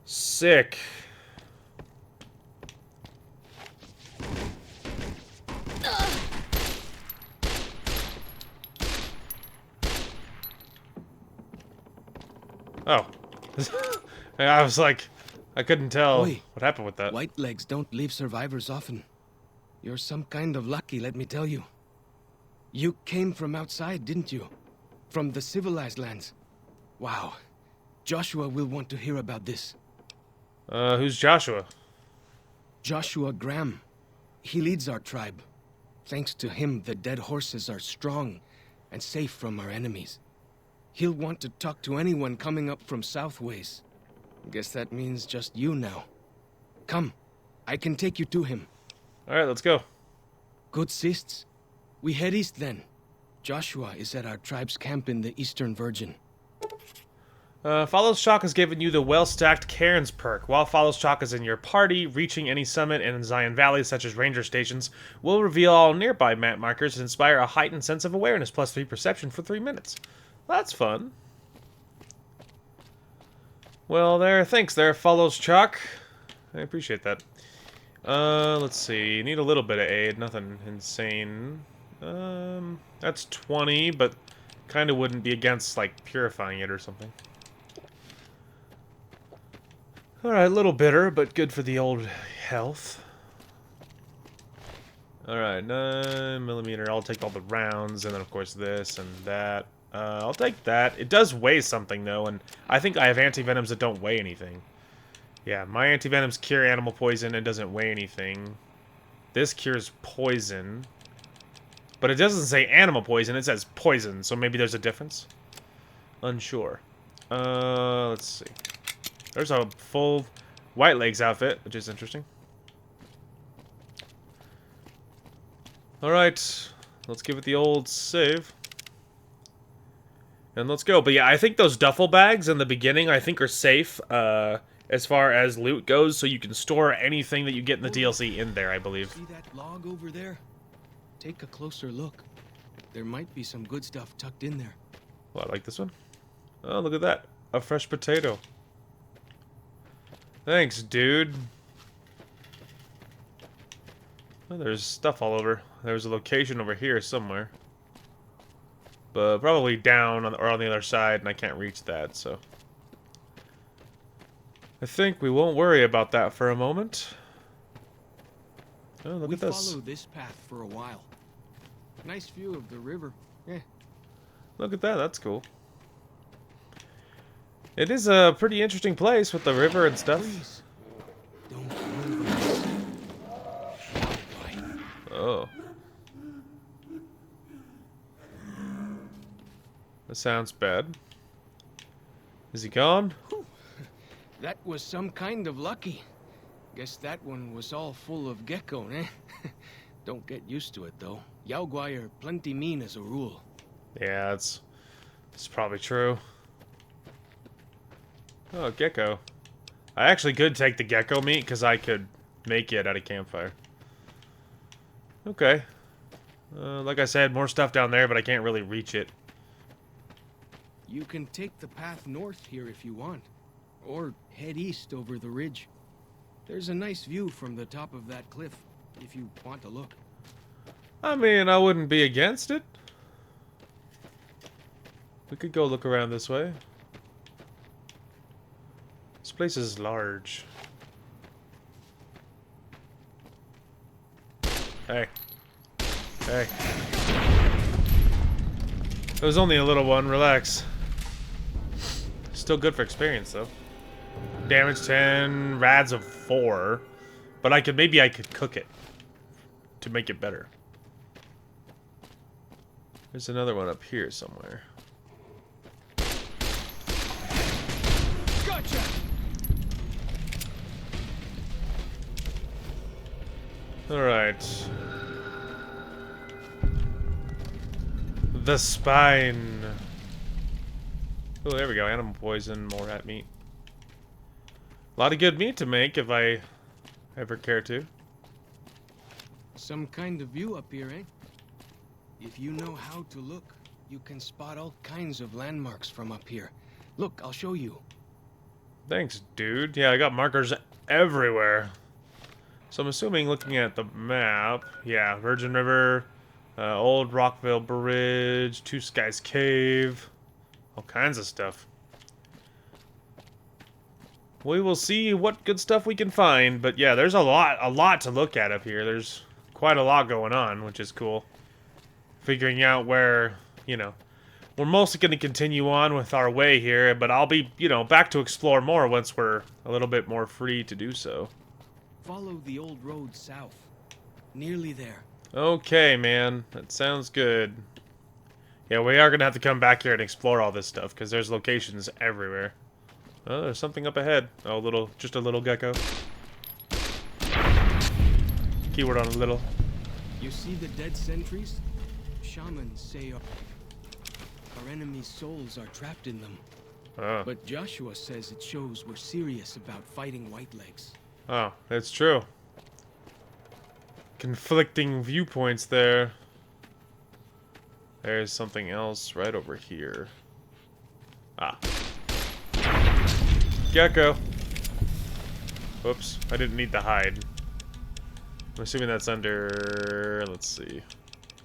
Sick. Oh. I was like, I couldn't tell what happened with that.
White Legs don't leave survivors often. You're some kind of lucky, let me tell you. You came from outside, didn't you? From the civilized lands. Wow. Joshua will want to hear about this.
Who's Joshua?
Joshua Graham. He leads our tribe. Thanks to him, the dead horses are strong and safe from our enemies. He'll want to talk to anyone coming up from Southways. Guess that means just you now. Come, I can take you to him.
Alright, let's go.
Good Sists. We head east then. Joshua is at our tribe's camp in the Eastern Virgin.
Follows Shock has given you the well-stacked Cairns perk. While Follows Shock is in your party, reaching any summit in Zion Valley, such as ranger stations, will reveal all nearby map markers and inspire a heightened sense of awareness, plus 3 perception for 3 minutes. That's fun. Well, thanks there, Follows Shock. I appreciate that. Let's see. Need a little bit of aid. Nothing insane. That's 20, but kind of wouldn't be against, like, purifying it or something. Alright, a little bitter, but good for the old health. Alright, 9mm. I'll take all the rounds, and then, of course, this and that. I'll take that. It does weigh something, though, and I think I have anti-venoms that don't weigh anything. Yeah, my anti-venoms cure animal poison and doesn't weigh anything. This cures poison. But it doesn't say animal poison, it says poison, so maybe there's a difference? Unsure. Let's see. There's a full White Legs outfit, which is interesting. Alright, let's give it the old save. And let's go. But yeah, I think those duffel bags in the beginning, I think, are safe, as far as loot goes, so you can store anything that you get in the DLC in there, I believe.
See that log over there? Take a closer look. There might be some good stuff tucked in there.
Well, I like this one. Oh, look at that. A fresh potato. Thanks, dude. Oh, there's stuff all over. There's a location over here somewhere. But probably down or on the other side, and I can't reach that, so... I think we won't worry about that for a moment. Oh, look at this.
We followed this path for a while. Nice view of the river. Yeah.
Look at that, that's cool. It is a pretty interesting place with the river and stuff.
Please. Don't move.
Oh. That sounds bad. Is he gone?
That was some kind of lucky. Guess that one was all full of gecko, eh? Don't get used to it, though. Yao Guai are plenty mean as a rule.
Yeah, it's probably true. Oh, gecko. I actually could take the gecko meat, because I could make it at a campfire. Okay. Like I said, more stuff down there, but I can't really reach it.
You can take the path north here if you want. Or head east over the ridge. There's a nice view from the top of that cliff, if you want to look.
I mean, I wouldn't be against it. We could go look around this way. This place is large. Hey. Hey. It was only a little one, relax. Still good for experience, though. Damage 10, rads of 4. But maybe I could cook it to make it better. There's another one up here somewhere.
Gotcha.
Alright. The spine. Oh, there we go. Animal poison, more rat meat. A lot of good meat to make if I ever care to.
Some kind of view up here, eh? If you know how to look, you can spot all kinds of landmarks from up here. Look, I'll show you.
Thanks, dude. Yeah, I got markers everywhere. So I'm assuming, looking at the map, yeah, Virgin River, Old Rockville Bridge, Two Skies Cave, all kinds of stuff. We will see what good stuff we can find, but yeah, there's a lot to look at up here. There's quite a lot going on, which is cool. Figuring out where, you know, we're mostly going to continue on with our way here, but I'll be, you know, back to explore more once we're a little bit more free to do so.
Follow the old road south. Nearly there.
Okay, man. That sounds good. Yeah, we are gonna have to come back here and explore all this stuff, because there's locations everywhere. Oh, there's something up ahead. Oh, just a little gecko. Keyword on a little.
You see the dead sentries? Shamans say our enemies' souls are trapped in them.
Oh.
But Joshua says it shows we're serious about fighting Whitelegs.
Oh, that's true. Conflicting viewpoints there. There's something else right over here. Ah. Gecko. Whoops, I didn't need the hide. I'm assuming that's under... Let's see.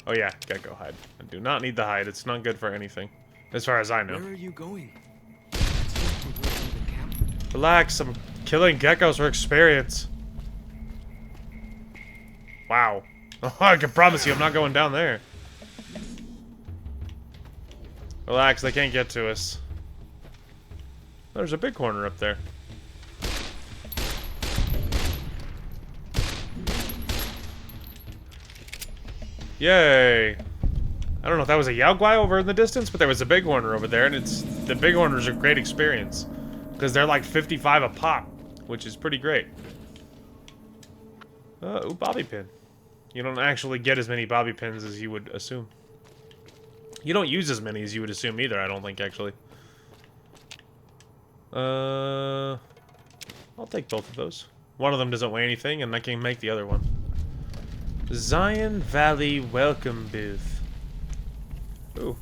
Oh yeah, gecko hide. I do not need the hide. It's not good for anything. As far as I know.
Where are you going?
Relax, I'm killing geckos for experience. Wow. Oh, I can promise you I'm not going down there. Relax, they can't get to us. There's a big corner up there. Yay! I don't know if that was a Yaoguai over in the distance, but there was a big horner over there, and the big horners are a great experience. Because they're like 55 a pop, which is pretty great. Ooh, bobby pin. You don't actually get as many bobby pins as you would assume. You don't use as many as you would assume either, I don't think, actually. I'll take both of those. One of them doesn't weigh anything, and I can make the other one. Zion Valley Welcome Booth. Ooh.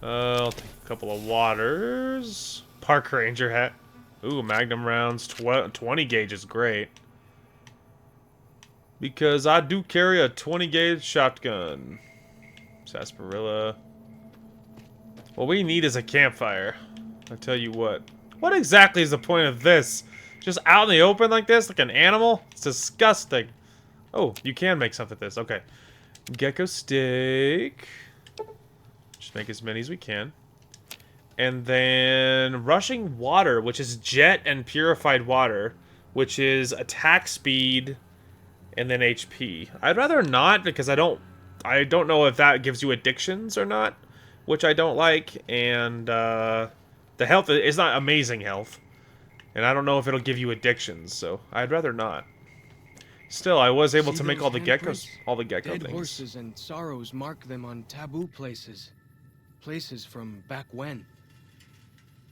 I'll take a couple of waters. Park Ranger hat. Ooh, Magnum rounds. 20 gauge is great. Because I do carry a 20 gauge shotgun. Sarsaparilla. What we need is a campfire. I tell you what. What exactly is the point of this? Just out in the open like this? Like an animal? It's disgusting. Oh, you can make something with this. Okay. Gecko steak. Just make as many as we can. And then rushing water, which is jet and purified water, which is attack speed and then HP. I'd rather not, because I don't know if that gives you addictions or not, which I don't like. And the health is not amazing health, and I don't know if it'll give you addictions, so I'd rather not. Still, I was able to make all the geckos,
Dead
things.
horses and sorrows mark them on taboo places. Places from back when.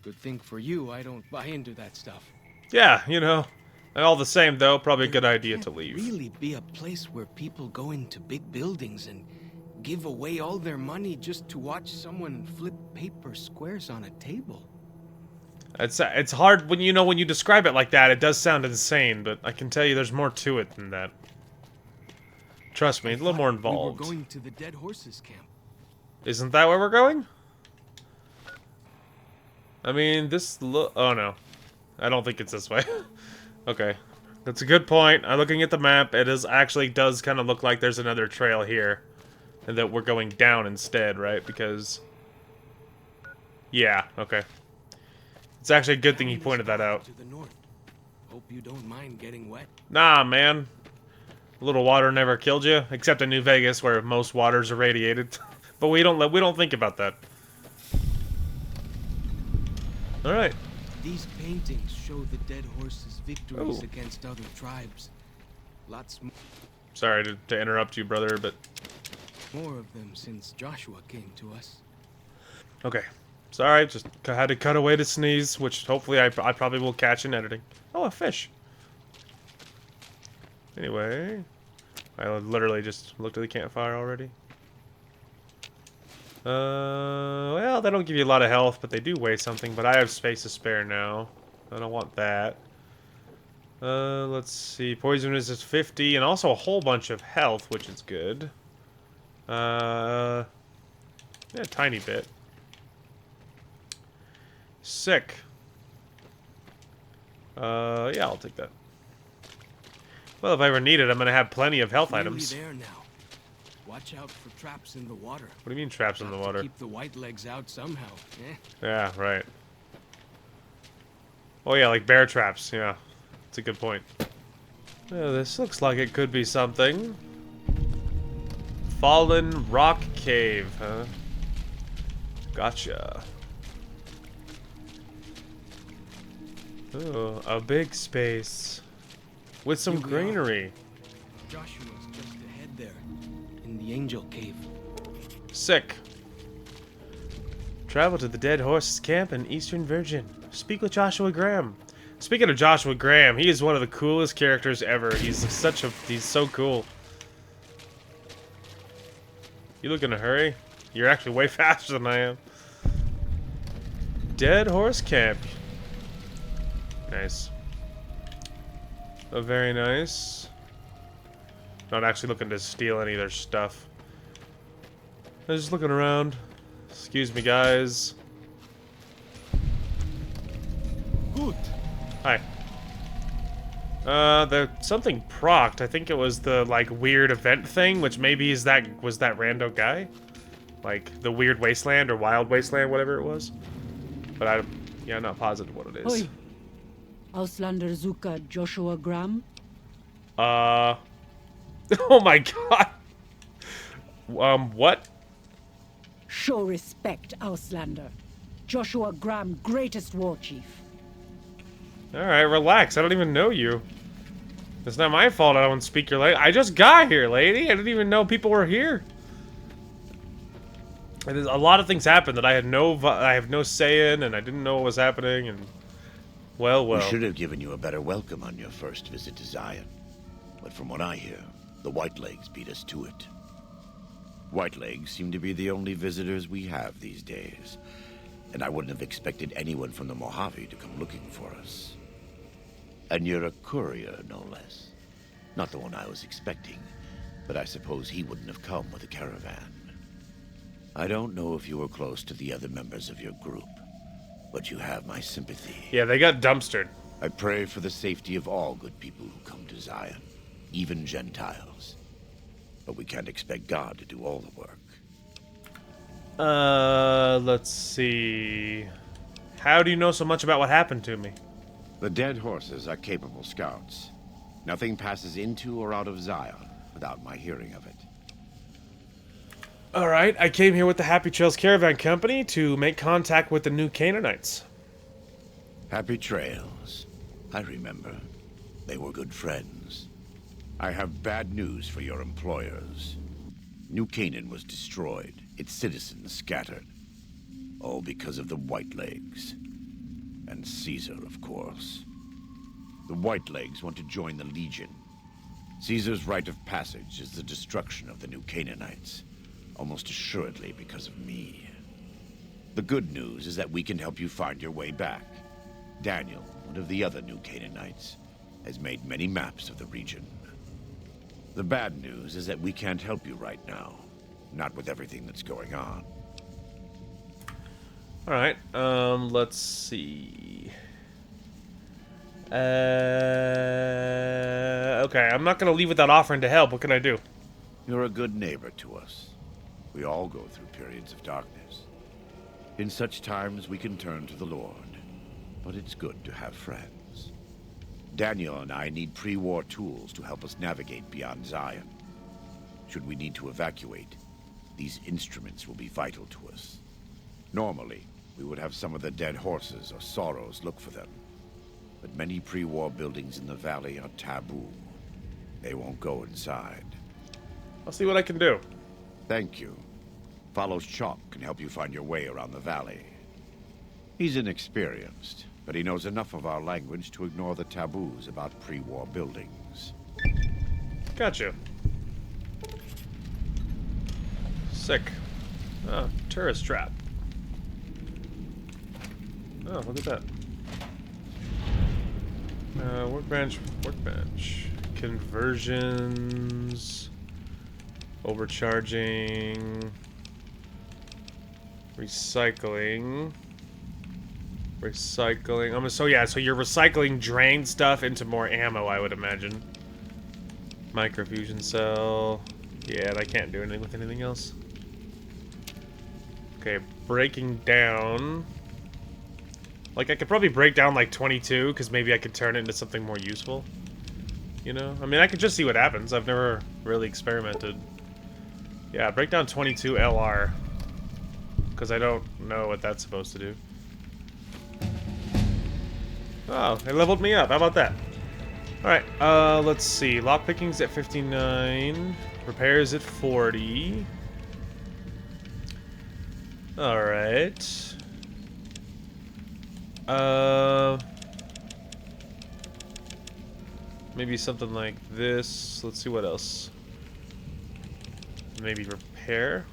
Good thing for you, I don't buy into that stuff.
Yeah, you know. All the same, though, probably a good idea to leave.
Really be a place where people go into big buildings and give away all their money just to watch someone flip paper squares on a table.
It's hard when you describe it like that. It does sound insane, but I can tell you there's more to it than that. Trust me, it's a little more involved.
We were going to the Dead Horses camp.
Isn't that where we're going? I mean, oh no. I don't think it's this way. Okay. That's a good point. I'm looking at the map. It actually does kind of look like there's another trail here. And that we're going down instead, right? Because... yeah, okay. It's actually a good thing he pointed that out.
To the north. Hope you don't mind getting wet.
Nah, man. A little water never killed you, except in New Vegas, where most waters are radiated. But we don't think about that. All right.
These paintings show the Dead Horses' victories against other tribes. Lots more.
Sorry to interrupt you, brother, but
more of them since Joshua came to us.
Okay. Sorry, just had to cut away to sneeze, which hopefully I probably will catch in editing. Oh, a fish. Anyway, I literally just looked at the campfire already. Well, they don't give you a lot of health, but they do weigh something, but I have space to spare now. I don't want that. Let's see. Poison resist 50, and also a whole bunch of health, which is good. Yeah, a tiny bit. Sick. Yeah, I'll take that. Well, if I ever need it, I'm gonna have plenty of health items.
There now. Watch out for traps in the water.
What do you mean traps in the water?
Keep the Whitelegs out somehow. Eh?
Yeah, right. Oh yeah, like bear traps. Yeah, that's a good point. Yeah, this looks like it could be something. Fallen Rock Cave, huh? Gotcha. Oh, a big space with some
Here we are.
greenery.
Joshua's just ahead there, in the Angel Cave.
Sick. Travel to the Dead Horses Camp in Eastern Virgin. Speak with Joshua Graham. Speaking of Joshua Graham, he is one of the coolest characters ever. He's so cool. You look in a hurry? You're actually way faster than I am. Dead Horse Camp. Nice. Oh, very nice. Not actually looking to steal any of their stuff. I'm just looking around. Excuse me, guys.
Good.
Hi. Something procced. I think it was the, like, weird event thing, which maybe was that rando guy? Like, the Weird Wasteland or Wild Wasteland, whatever it was. But I'm not positive what it is.
Oi. Auslander Zuka Joshua Graham?
Oh my god. What?
Show respect, Auslander. Joshua Graham, greatest war chief.
Alright, relax. I don't even know you. It's not my fault I don't speak your language. I just got here, lady. I didn't even know people were here. And a lot of things happened that I have no say in, and I didn't know what was happening, and... Well.
We should have given you a better welcome on your first visit to Zion. But from what I hear, the Whitelegs beat us to it. Whitelegs seem to be the only visitors we have these days. And I wouldn't have expected anyone from the Mojave to come looking for us. And you're a courier, no less. Not the one I was expecting, but I suppose he wouldn't have come with a caravan. I don't know if you were close to the other members of your group, but you have my sympathy.
Yeah, they got dumpstered.
I pray for the safety of all good people who come to Zion, even Gentiles. But we can't expect God to do all the work.
Let's see. How do you know so much about what happened to me?
The Dead Horses are capable scouts. Nothing passes into or out of Zion without my hearing of it.
Alright, I came here with the Happy Trails Caravan Company to make contact with the New Canaanites.
Happy Trails. I remember. They were good friends. I have bad news for your employers. New Canaan was destroyed, its citizens scattered. All because of the Whitelegs. And Caesar, of course. The Whitelegs want to join the Legion. Caesar's rite of passage is the destruction of the New Canaanites. Almost assuredly because of me. The good news is that we can help you find your way back. Daniel, one of the other New Canaanites, has made many maps of the region. The bad news is that we can't help you right now. Not with everything that's going on.
Alright, let's see. Okay, I'm not gonna leave without offering to help. What can I do?
You're a good neighbor to us. We all go through periods of darkness. In such times, we can turn to the Lord. But it's good to have friends. Daniel and I need pre-war tools to help us navigate beyond Zion. Should we need to evacuate, these instruments will be vital to us. Normally, we would have some of the Dead Horses or Sorrows look for them. But many pre-war buildings in the valley are taboo. They won't go inside.
I'll see what I can do.
Thank you. Follows Chalk can help you find your way around the valley. He's inexperienced, but he knows enough of our language to ignore the taboos about pre-war buildings.
Gotcha. Sick. Oh, tourist trap. Oh, look at that. Workbench. Conversions. Overcharging. Recycling. So you're recycling drained stuff into more ammo, I would imagine. Microfusion cell. Yeah, and I can't do anything with anything else. Okay, breaking down. Like, I could probably break down, like, 22, because maybe I could turn it into something more useful. You know? I mean, I could just see what happens. I've never really experimented. Yeah, break down 22 LR. because I don't know what that's supposed to do. Oh, it leveled me up. How about that? Alright, let's see. Lockpicking's at 59. Repairs at 40. Alright. Maybe something like this. Let's see what else. Maybe repair.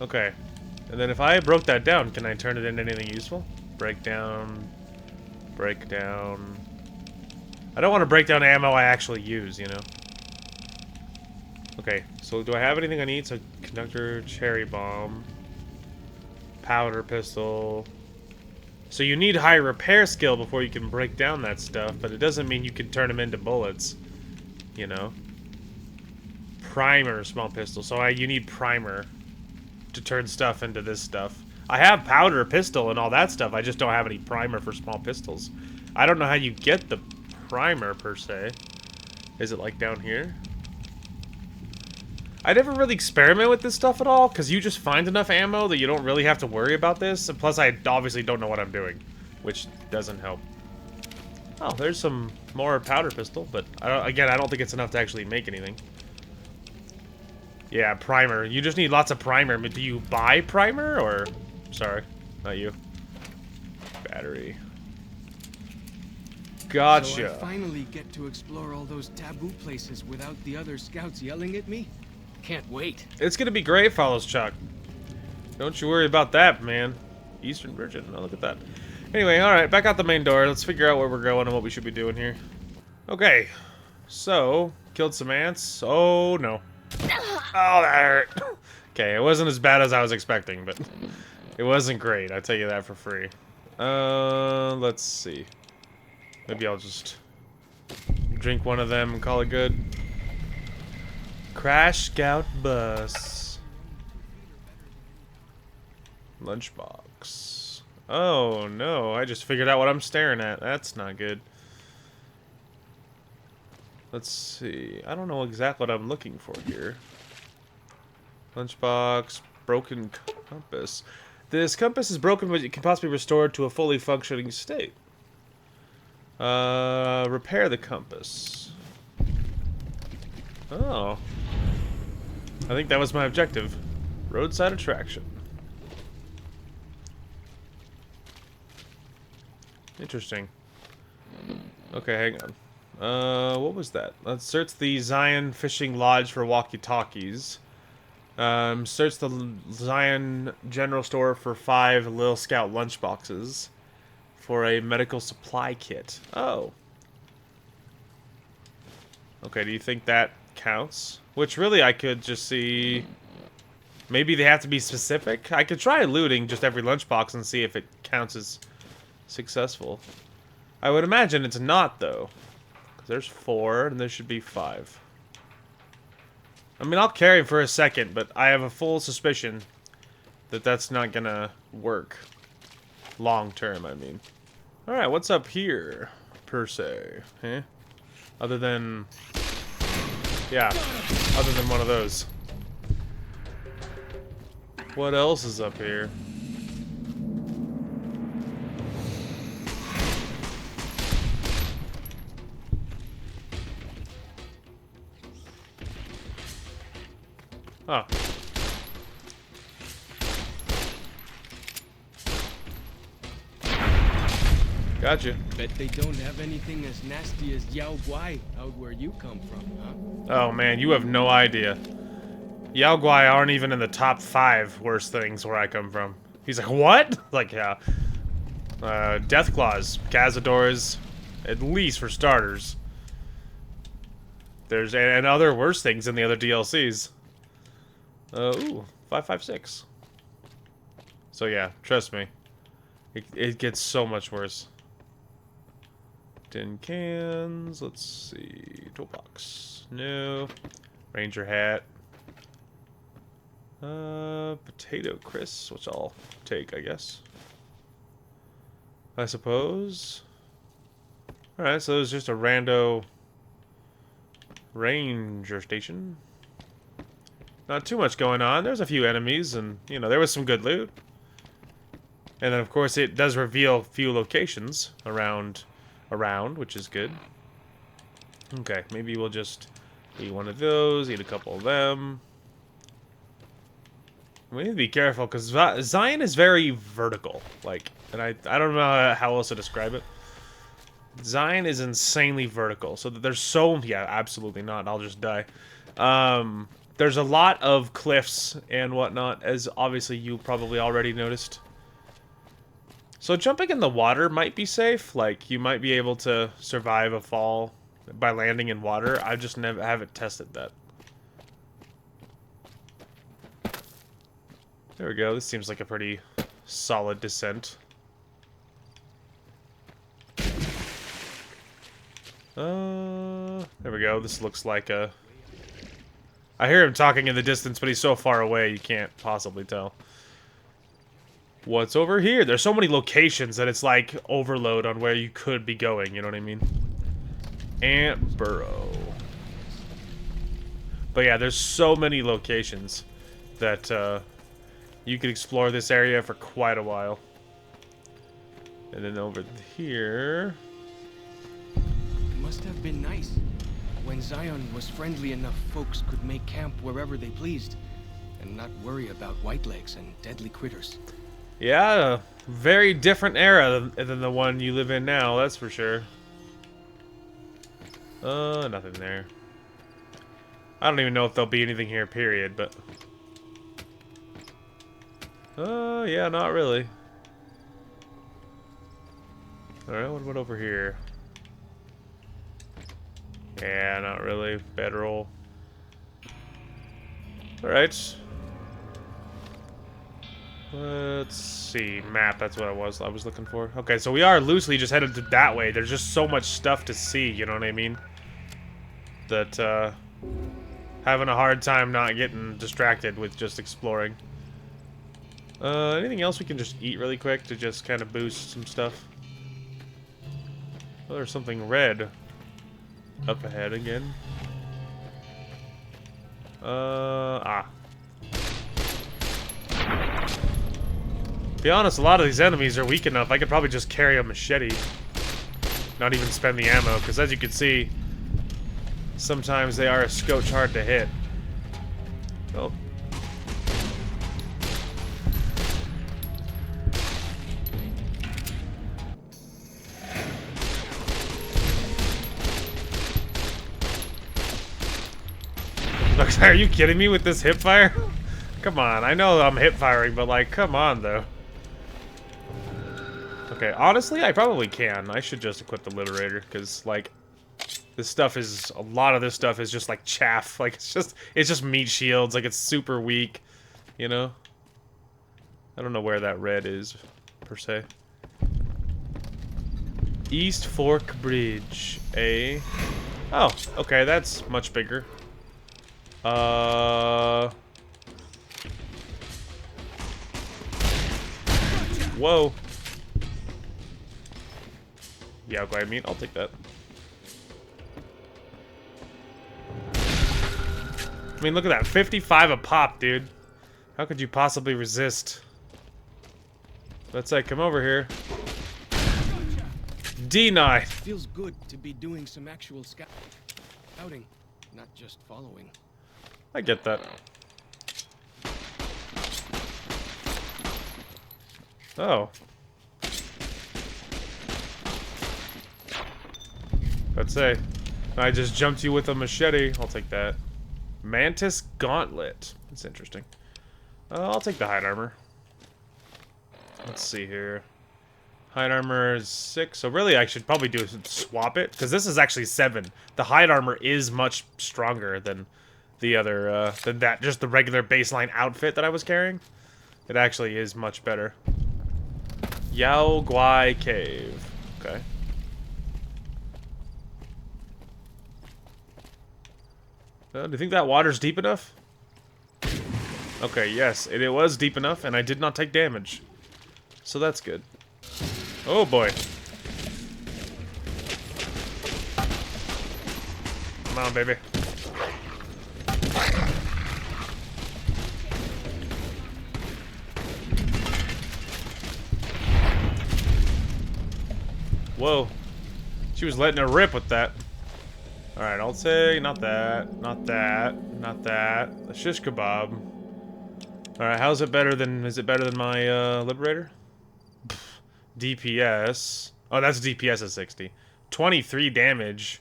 Okay. And then if I broke that down, can I turn it into anything useful? Breakdown. Breakdown. I don't want to break down ammo I actually use, you know? Okay, so do I have anything I need? So, conductor, cherry bomb, powder pistol. So you need high repair skill before you can break down that stuff, but it doesn't mean you can turn them into bullets, you know? Primer, small pistol. So you need primer to turn stuff into this stuff. I have powder pistol and all that stuff, I just don't have any primer for small pistols. I don't know how you get the primer, per se. Is it like down here? I never really experiment with this stuff at all, because you just find enough ammo that you don't really have to worry about this. And plus, I obviously don't know what I'm doing, which doesn't help. Oh, there's some more powder pistol, but again, I don't think it's enough to actually make anything. Yeah, primer. You just need lots of primer. But do you buy primer, or... Sorry, not you. Battery. Gotcha.
So I finally get to explore all those taboo places without the other scouts yelling at me? Can't wait.
It's gonna be great, Follows Chuck. Don't you worry about that, man. Eastern Virgin. Oh, look at that. Anyway, alright, back out the main door. Let's figure out where we're going and what we should be doing here. Okay. So, killed some ants. Oh, no. Oh, that hurt. Okay, it wasn't as bad as I was expecting, but it wasn't great. I'll tell you that for free. Let's see. Maybe I'll just drink one of them and call it good. Crash Scout Bus. Lunchbox. Oh no, I just figured out what I'm staring at. That's not good. Let's see. I don't know exactly what I'm looking for here. Lunchbox. Broken compass. This compass is broken, but it can possibly be restored to a fully functioning state. Repair the compass. Oh. I think that was my objective. Roadside attraction. Interesting. Okay, hang on. What was that? Let's search the Zion Fishing Lodge for walkie-talkies. Search the Zion General Store for 5 Lil Scout lunchboxes. For a medical supply kit. Oh. Okay, do you think that counts? Which really I could just see... Maybe they have to be specific? I could try looting just every lunchbox and see if it counts as successful. I would imagine it's not, though. 'Cause there's 4, and there should be 5. I mean, I'll carry him for a second, but I have a full suspicion that that's not gonna work. Long term, I mean. Alright, what's up here, per se? Eh? Other than... Yeah, other than one of those. What else is up here? Oh. Gotcha.
Bet they don't have anything as nasty as Yao Guai out where you come from, huh?
Oh man, you have no idea. Yao Guai aren't even in the top 5 worst things where I come from. He's like, what? Like, yeah. Deathclaws, Cazadors, at least for starters. There's and other worse things in the other DLCs. Ooh, 556. So yeah, trust me. It gets so much worse. Tin cans, let's see. Toolbox. No. Ranger hat. Potato crisps, which I'll take, I guess. I suppose. Alright, so it's just a rando ranger station. Not too much going on. There's a few enemies, and, you know, there was some good loot. And then, of course, it does reveal a few locations around, which is good. Okay, maybe we'll just eat one of those, eat a couple of them. We need to be careful, because Zion is very vertical. Like, and I don't know how else to describe it. Zion is insanely vertical, so that there's so... Yeah, absolutely not. I'll just die. There's a lot of cliffs and whatnot, as obviously you probably already noticed. So jumping in the water might be safe. Like, you might be able to survive a fall by landing in water. I just haven't tested that. There we go. This seems like a pretty solid descent. There we go. This looks like a... I hear him talking in the distance, but he's so far away you can't possibly tell. What's over here? There's so many locations that it's like overload on where you could be going, you know what I mean? Ant Burrow. But yeah, there's so many locations that you could explore this area for quite a while. And then over here...
It must have been nice. When Zion was friendly enough, folks could make camp wherever they pleased, and not worry about whitelegs and deadly critters.
Yeah, a very different era than the one you live in now, that's for sure. Nothing there. I don't even know if there'll be anything here, period, but... yeah, not really. Alright, what about over here? Yeah, not really. Bedroll. Alright. Let's see. Map, that's what I was looking for. Okay, so we are loosely just headed to that way. There's just so much stuff to see, you know what I mean? That, having a hard time not getting distracted with just exploring. Anything else we can just eat really quick to just kind of boost some stuff? Oh, there's something red up ahead again. Be honest, a lot of these enemies are weak enough. I could probably just carry a machete. Not even spend the ammo, because as you can see, sometimes they are a scotch hard to hit. Oh. Are you kidding me with this hip fire? Come on, I know I'm hip firing, but like, come on though. Okay, honestly, I probably can. I should just equip the Liberator, because like, this stuff is, a lot of this stuff is just like chaff. Like, it's just meat shields. Like, it's super weak, you know? I don't know where that red is, per se. East Fork Bridge, eh? Oh, okay, that's much bigger. Whoa. Yeah, glad meat. I'll take that. I mean, look at that. 55 a pop, dude. How could you possibly resist? Let's say, come over here. Denied.
Feels good to be doing some actual scouting, not just following.
I get that. Oh. Let's say. I just jumped you with a machete. I'll take that. Mantis Gauntlet. That's interesting. I'll take the hide armor. Let's see here. Hide armor is 6. So really I should probably swap it. Because this is actually 7. The hide armor is much stronger than the other, than that, just the regular baseline outfit that I was carrying. It actually is much better. Yao Guai Cave. Okay. Do you think that water's deep enough? Okay, yes, it was deep enough, and I did not take damage. So that's good. Oh boy. Come on, baby. Whoa. She was letting it rip with that. Alright, I'll say not that, not that, not that. The shish kebab. Alright, how's it better than, is it better than my, Liberator? Pfft, DPS. Oh, that's DPS at 60. 23 damage.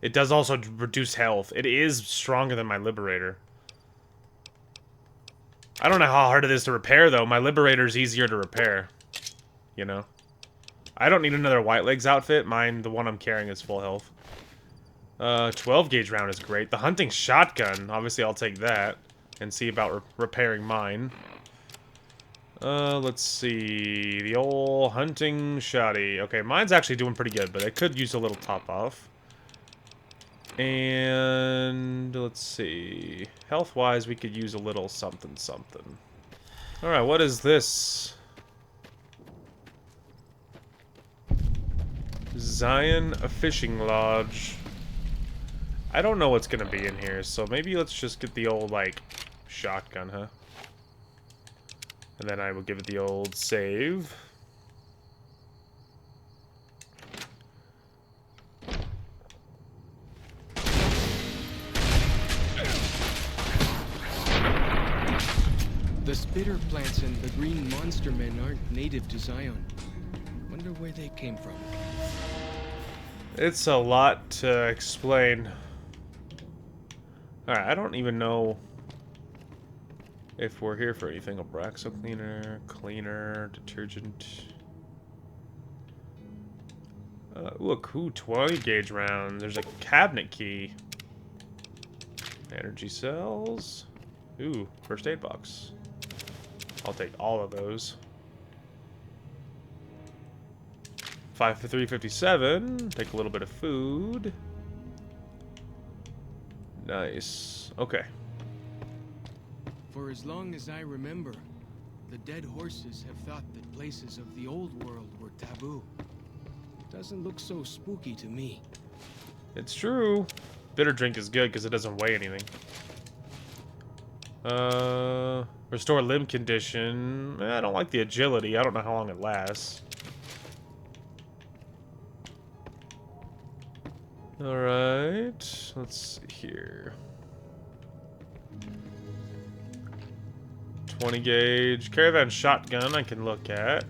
It does also reduce health. It is stronger than my Liberator. I don't know how hard it is to repair, though. My Liberator's easier to repair. You know? I don't need another White Legs outfit. Mine, the one I'm carrying, is full health. 12 gauge round is great. The hunting shotgun, obviously I'll take that. And see about repairing mine. Let's see. The old hunting shotty. Okay, mine's actually doing pretty good, but it could use a little top off. And let's see. Health-wise, we could use a little something something. Alright, what is this? Zion Fishing Lodge. I don't know what's gonna be in here, so maybe let's just get the old, like, shotgun, huh? And then I will give it the old save.
The spitter plants and the green monster men aren't native to Zion. Wonder where they came from.
It's a lot to explain. Alright, I don't even know if we're here for anything. Abraxo cleaner, cleaner, detergent. Ooh, a cool 20 gauge round. There's a cabinet key. Energy cells. Ooh, first aid box. I'll take all of those. 5 for 357. Take a little bit of food. Nice. Okay.
For as long as I remember, the dead horses have thought that places of the old world were taboo. Doesn't look so spooky to me.
It's true. Bitter drink is good because it doesn't weigh anything. Restore limb condition. I don't like the agility. I don't know how long it lasts. Alright. Let's see here. 20 gauge. Caravan shotgun I can look at.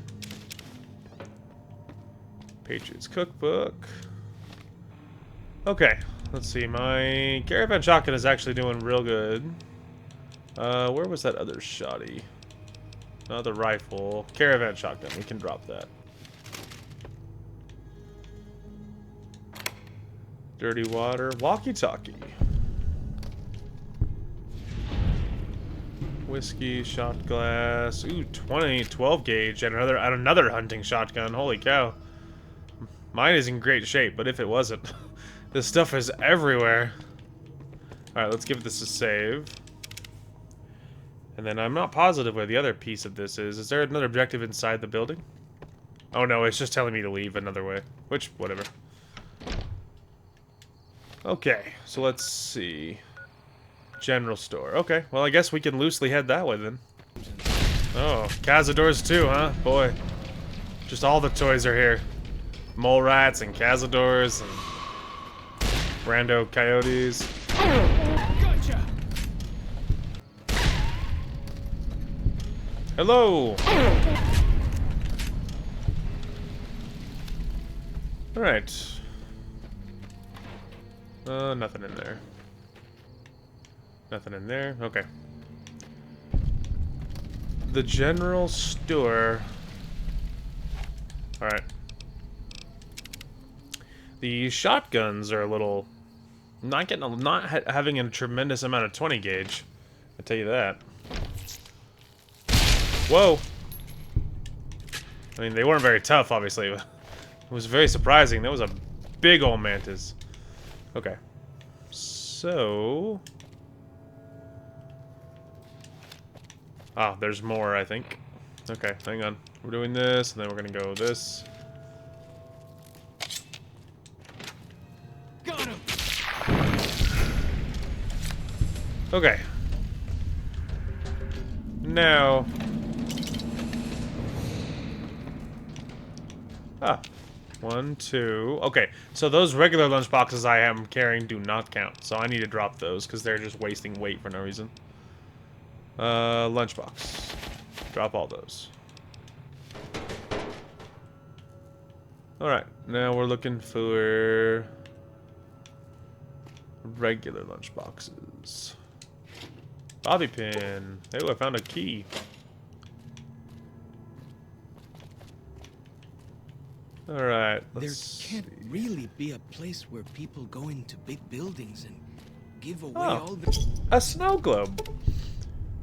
Patriots cookbook. Okay. Let's see. My caravan shotgun is actually doing real good. Where was that other shotty? Another rifle. Caravan shotgun. We can drop that. Dirty water. Walkie-talkie. Whiskey, shot glass. Ooh, 12 gauge and another hunting shotgun. Holy cow. Mine is in great shape, but if it wasn't, this stuff is everywhere. Alright, let's give this a save. And then I'm not positive where the other piece of this is. Is there another objective inside the building? Oh no, it's just telling me to leave another way. Which, whatever. Okay, so let's see. General store. Okay, well I guess we can loosely head that way then. Oh, Cazadors too, huh? Boy. Just all the toys are here. Mole rats and Cazadors and Rando coyotes.
Gotcha.
Hello! Alright. Nothing in there. Nothing in there? Okay. The general store. Alright. The shotguns are a little... not having a tremendous amount of 20 gauge. I'll tell you that. Whoa! I mean, they weren't very tough, obviously. It was very surprising. That was a big old mantis. Okay. So... ah, there's more, I think. Okay, hang on. We're doing this, and then we're gonna go this.
Got him.
Okay. Now... ah. 1, 2. Okay, so those regular lunchboxes I am carrying do not count. So I need to drop those because they're just wasting weight for no reason. Lunchbox. Drop all those. Alright, now we're looking for regular lunchboxes. Bobby pin. Oh, I found a key. Alright,
there can't really be a place where people go into big buildings and give away all the...
A snow globe.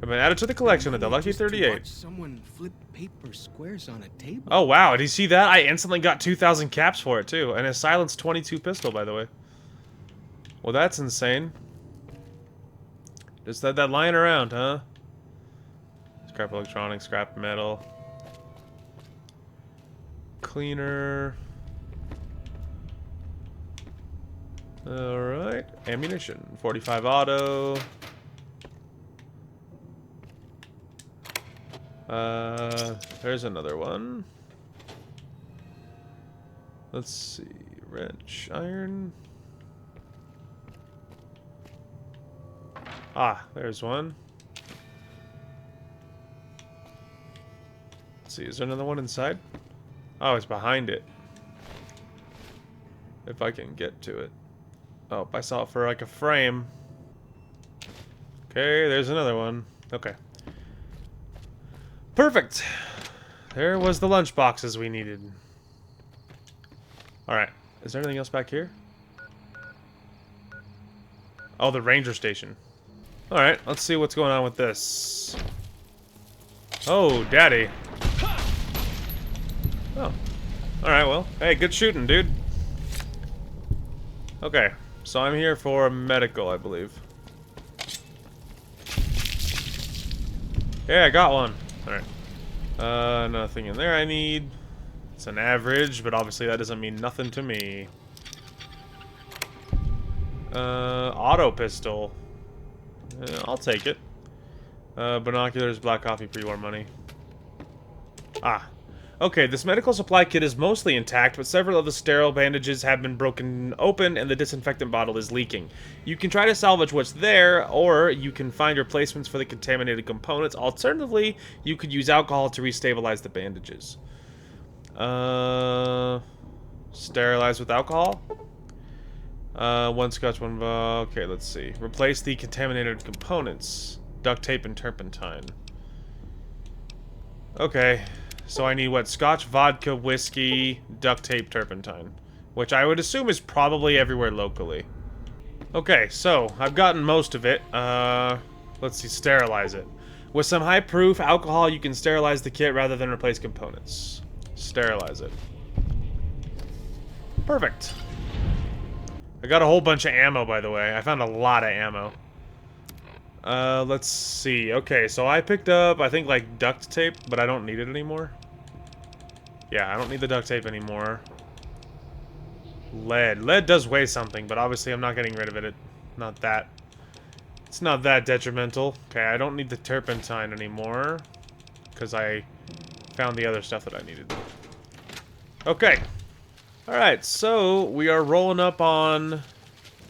I've been added to the collection at the Lucky 38.
Someone flip paper squares on a table.
Oh wow, did you see that? I instantly got 2,000 caps for it too, and a silenced 22 pistol, by the way. Well, that's insane. Just that lying around, huh? Scrap electronics, scrap metal. Cleaner. Alright. Ammunition. 45 auto. There's another one. Let's see. Wrench. Iron. Ah, there's one. Let's see. Is there another one inside? Oh, it's behind it. If I can get to it. Oh, I saw it for like a frame. Okay, there's another one. Okay. Perfect. There was the lunch boxes we needed. Alright. Is there anything else back here? Oh, the ranger station. Alright, let's see what's going on with this. Oh, daddy. Oh. Alright, well. Hey, good shooting, dude. Okay, so I'm here for medical, I believe. Yeah, I got one. Alright. Nothing in there I need. It's an average, but obviously that doesn't mean nothing to me. Auto pistol. I'll take it. Binoculars, black coffee, pre-war money. Ah. Okay, this medical supply kit is mostly intact, but several of the sterile bandages have been broken open and the disinfectant bottle is leaking. You can try to salvage what's there, or you can find replacements for the contaminated components. Alternatively, you could use alcohol to restabilize the bandages. Sterilize with alcohol? One scotch, one... okay, let's see. Replace the contaminated components. Duct tape and turpentine. Okay. So I need, what, scotch, vodka, whiskey, duct tape, turpentine. Which I would assume is probably everywhere locally. Okay, so I've gotten most of it. Let's see, sterilize it. With some high-proof alcohol, you can sterilize the kit rather than replace components. Sterilize it. Perfect. I got a whole bunch of ammo, by the way. I found a lot of ammo. Let's see. Okay, so I picked up, I think, like, duct tape, but I don't need it anymore. Yeah, I don't need the duct tape anymore. Lead. Lead does weigh something, but obviously I'm not getting rid of it. It's not that detrimental. Okay, I don't need the turpentine anymore, because I found the other stuff that I needed. Okay. Alright, so we are rolling up on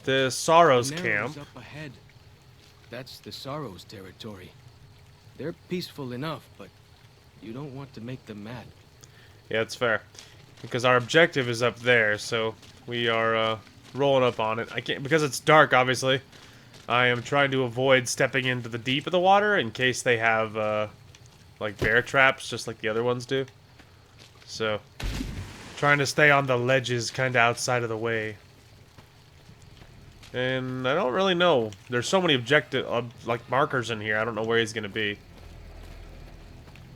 the Sorrows camp.
Up ahead. That's the Sorrows territory. They're peaceful enough, but you don't want to make them mad.
Yeah, it's fair. Because our objective is up there, so we are rolling up on it. I can't, because it's dark, obviously. I am trying to avoid stepping into the deep of the water in case they have, like, bear traps, just like the other ones do. So, trying to stay on the ledges kind of outside of the way. And I don't really know. There's so many objective, like, markers in here. I don't know where he's going to be.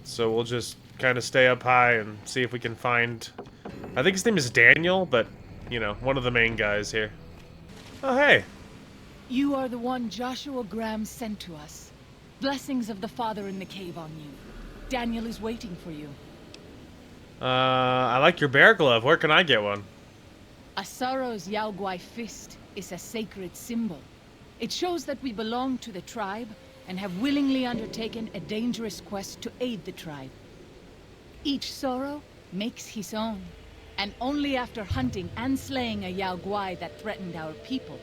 So we'll just kind of stay up high and see if we can find... I think his name is Daniel, but, you know, one of the main guys here. Oh, hey.
You are the one Joshua Graham sent to us. Blessings of the Father in the cave on you. Daniel is waiting for you.
I like your bear glove. Where can I get one?
A Sorrow's Yao Guai fist is a sacred symbol. It shows that we belong to the tribe and have willingly undertaken a dangerous quest to aid the tribe. Each Sorrow makes his own, and only after hunting and slaying a Yao Guai that threatened our people.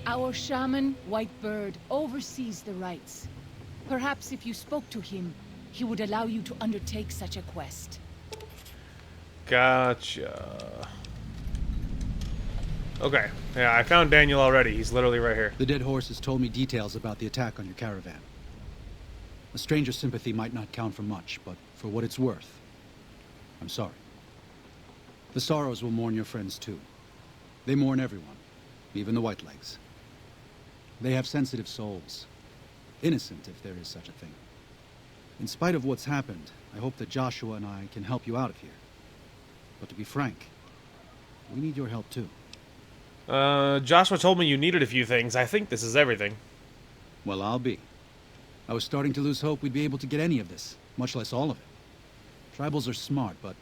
Our shaman, White Bird, oversees the rites. Perhaps if you spoke to him, he would allow you to undertake such a quest.
Gotcha. Okay, yeah, I found Daniel already. He's literally right here.
The dead horse has told me details about the attack on your caravan. A stranger's sympathy might not count for much, but for what it's worth, I'm sorry. The Sorrows will mourn your friends too. They mourn everyone, even the Whitelegs. They have sensitive souls. Innocent, if there is such a thing. In spite of what's happened, I hope that Joshua and I can help you out of here. But to be frank, we need your help too.
Joshua told me you needed a few things. I think this is everything.
Well, I'll be. I was starting to lose hope we'd be able to get any of this, much less all of it. Tribals are smart, but,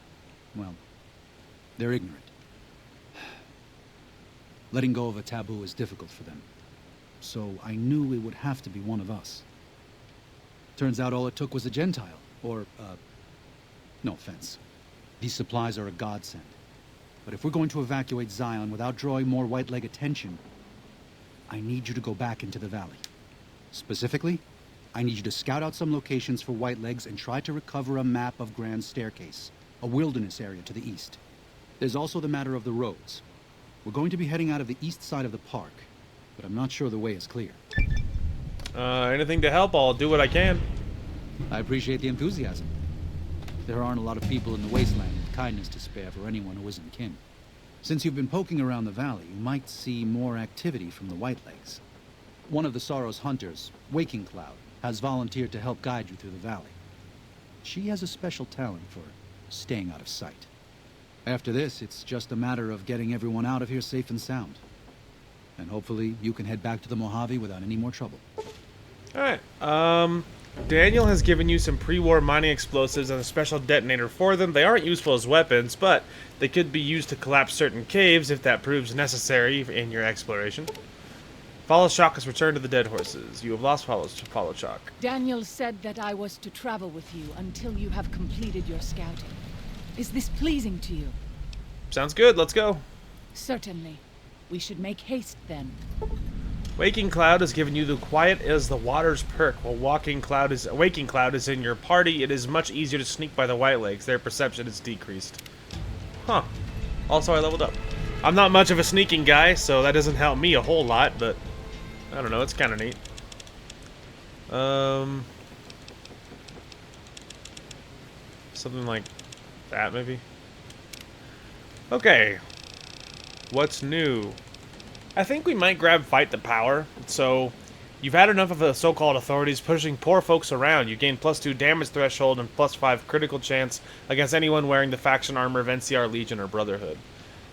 well, they're ignorant. Letting go of a taboo is difficult for them. So I knew it would have to be one of us. Turns out all it took was a Gentile, or, no offense. These supplies are a godsend. But if we're going to evacuate Zion without drawing more Whiteleg attention, I need you to go back into the valley. Specifically, I need you to scout out some locations for Whitelegs and try to recover a map of Grand Staircase, a wilderness area to the east. There's also the matter of the roads. We're going to be heading out of the east side of the park, but I'm not sure the way is clear.
Anything to help, I'll do what I can.
I appreciate the enthusiasm. There aren't a lot of people in the wasteland with kindness to spare for anyone who isn't kin. Since you've been poking around the valley, you might see more activity from the Whitelegs. One of the Sorrow's hunters, Waking Cloud, has volunteered to help guide you through the valley. She has a special talent for staying out of sight. After this, it's just a matter of getting everyone out of here safe and sound. And hopefully you can head back to the Mojave without any more trouble.
Alright, Daniel has given you some pre-war mining explosives and a special detonator for them. They aren't useful as weapons, but they could be used to collapse certain caves if that proves necessary in your exploration. Follow Shock has returned to the dead horses. You have lost Follow Shock.
Daniel said that I was to travel with you until you have completed your scouting. Is this pleasing to you?
Sounds good, let's go.
Certainly. We should make haste then.
Waking Cloud has given you the Quiet as the Waters perk. While Waking Cloud is in your party, it is much easier to sneak by the Whitelegs. Their perception is decreased. Huh. Also, I leveled up. I'm not much of a sneaking guy, so that doesn't help me a whole lot, but I don't know, it's kind of neat. Something like that, maybe? Okay. What's new? I think we might grab Fight the Power. So, you've had enough of the so-called authorities pushing poor folks around. You gain +2 damage threshold and +5 critical chance against anyone wearing the faction armor of NCR Legion or Brotherhood.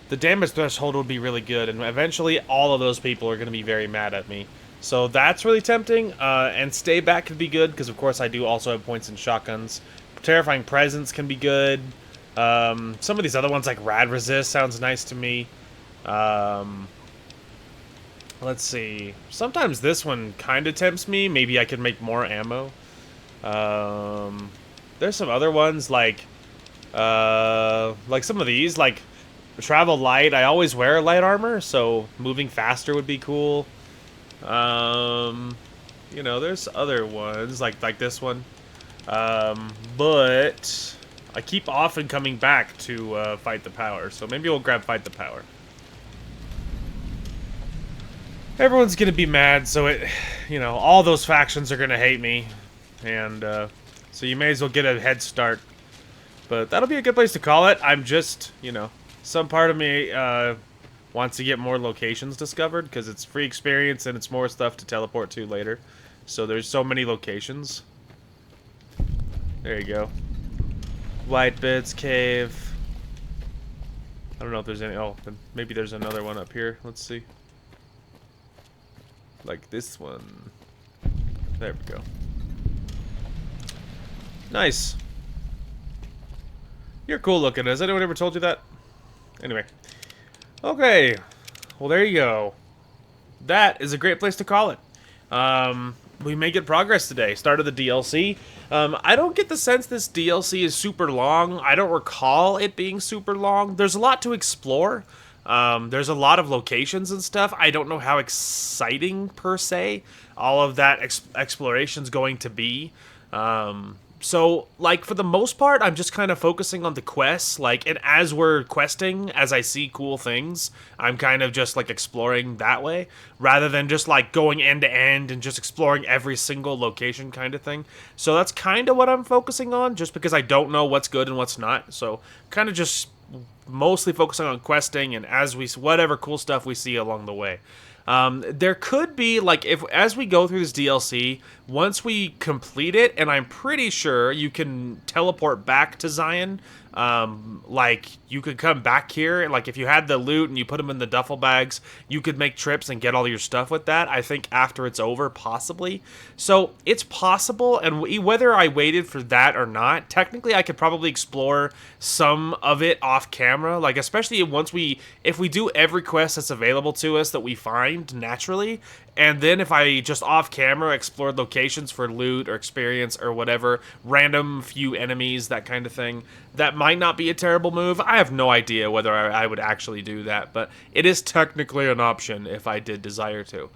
The damage threshold would be really good, and eventually all of those people are going to be very mad at me. So that's really tempting, and Stay Back could be good, because of course I do also have points in shotguns. Terrifying Presence can be good. Some of these other ones like Rad Resist sounds nice to me. Let's see. Sometimes this one kind of tempts me. Maybe I could make more ammo. There's some other ones like some of these, like Travel Light. I always wear light armor, so moving faster would be cool. You know, there's other ones like this one. But I keep often coming back to Fight the Power, so maybe we'll grab Fight the Power. Everyone's gonna be mad, so you know, all those factions are gonna hate me, and so you may as well get a head start. But that'll be a good place to call it. I'm just, you know, some part of me wants to get more locations discovered because it's free experience and it's more stuff to teleport to later. So there's so many locations. There you go. Whitebits Cave. I don't know if there's any. Oh, then maybe there's another one up here. Let's see. Like this one. There we go. Nice. You're cool looking. Has anyone ever told you that? Anyway. Okay. Well, there you go. That is a great place to call it. we make good progress today. Started the DLC. I don't get the sense this DLC is super long. I don't recall it being super long. There's a lot to explore. There's a lot of locations and stuff. I don't know how exciting, per se, all of that exploration's going to be. So, like, for the most part, I'm just kind of focusing on the quests, like, and as we're questing, as I see cool things, I'm kind of just, like, exploring that way, rather than just, like, going end to end and just exploring every single location kind of thing. So that's kind of what I'm focusing on, just because I don't know what's good and what's not, so kind of just mostly focusing on questing and as we, whatever cool stuff we see along the way. There could be, like, as we go through this DLC, once we complete it, and I'm pretty sure you can teleport back to Zion, like, you could come back here, like, if you had the loot and you put them in the duffel bags, you could make trips and get all your stuff with that, I think, after it's over, possibly. So, it's possible, and whether I waited for that or not, technically I could probably explore some of it off camera, like, especially if we do every quest that's available to us that we find naturally, and then if I just off camera explored locations for loot or experience or whatever, random few enemies, that kind of thing, that might not be a terrible move. I have no idea whether I would actually do that, but it is technically an option if I did desire to.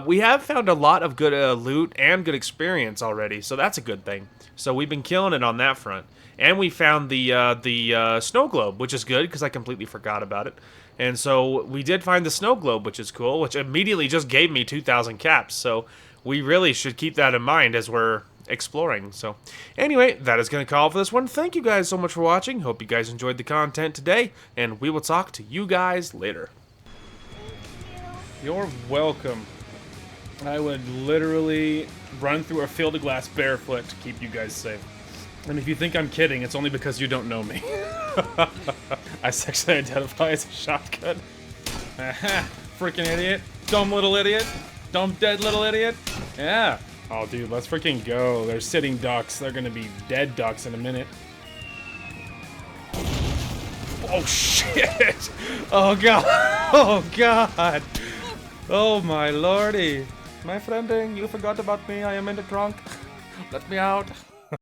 We have found a lot of good loot and good experience already, so that's a good thing. So we've been killing it on that front. And we found the snow globe, which is good because I completely forgot about it. And so we did find the snow globe, which is cool, which immediately just gave me 2,000 caps. So we really should keep that in mind as we're exploring. So anyway, that is going to call for this one. Thank you guys so much for watching. Hope you guys enjoyed the content today, and we will talk to you guys later. You're welcome. I would literally run through a field of glass barefoot to keep you guys safe. And if you think I'm kidding, it's only because you don't know me. I sexually identify as a shotgun. Aha! Freaking idiot. Dumb little idiot. Dumb dead little idiot. Yeah. Oh, dude, let's freaking go. They're sitting ducks. They're gonna be dead ducks in a minute. Oh, shit! Oh, God. Oh, God. Oh, my lordy. My friending, you forgot about me. I am in the trunk. Let me out.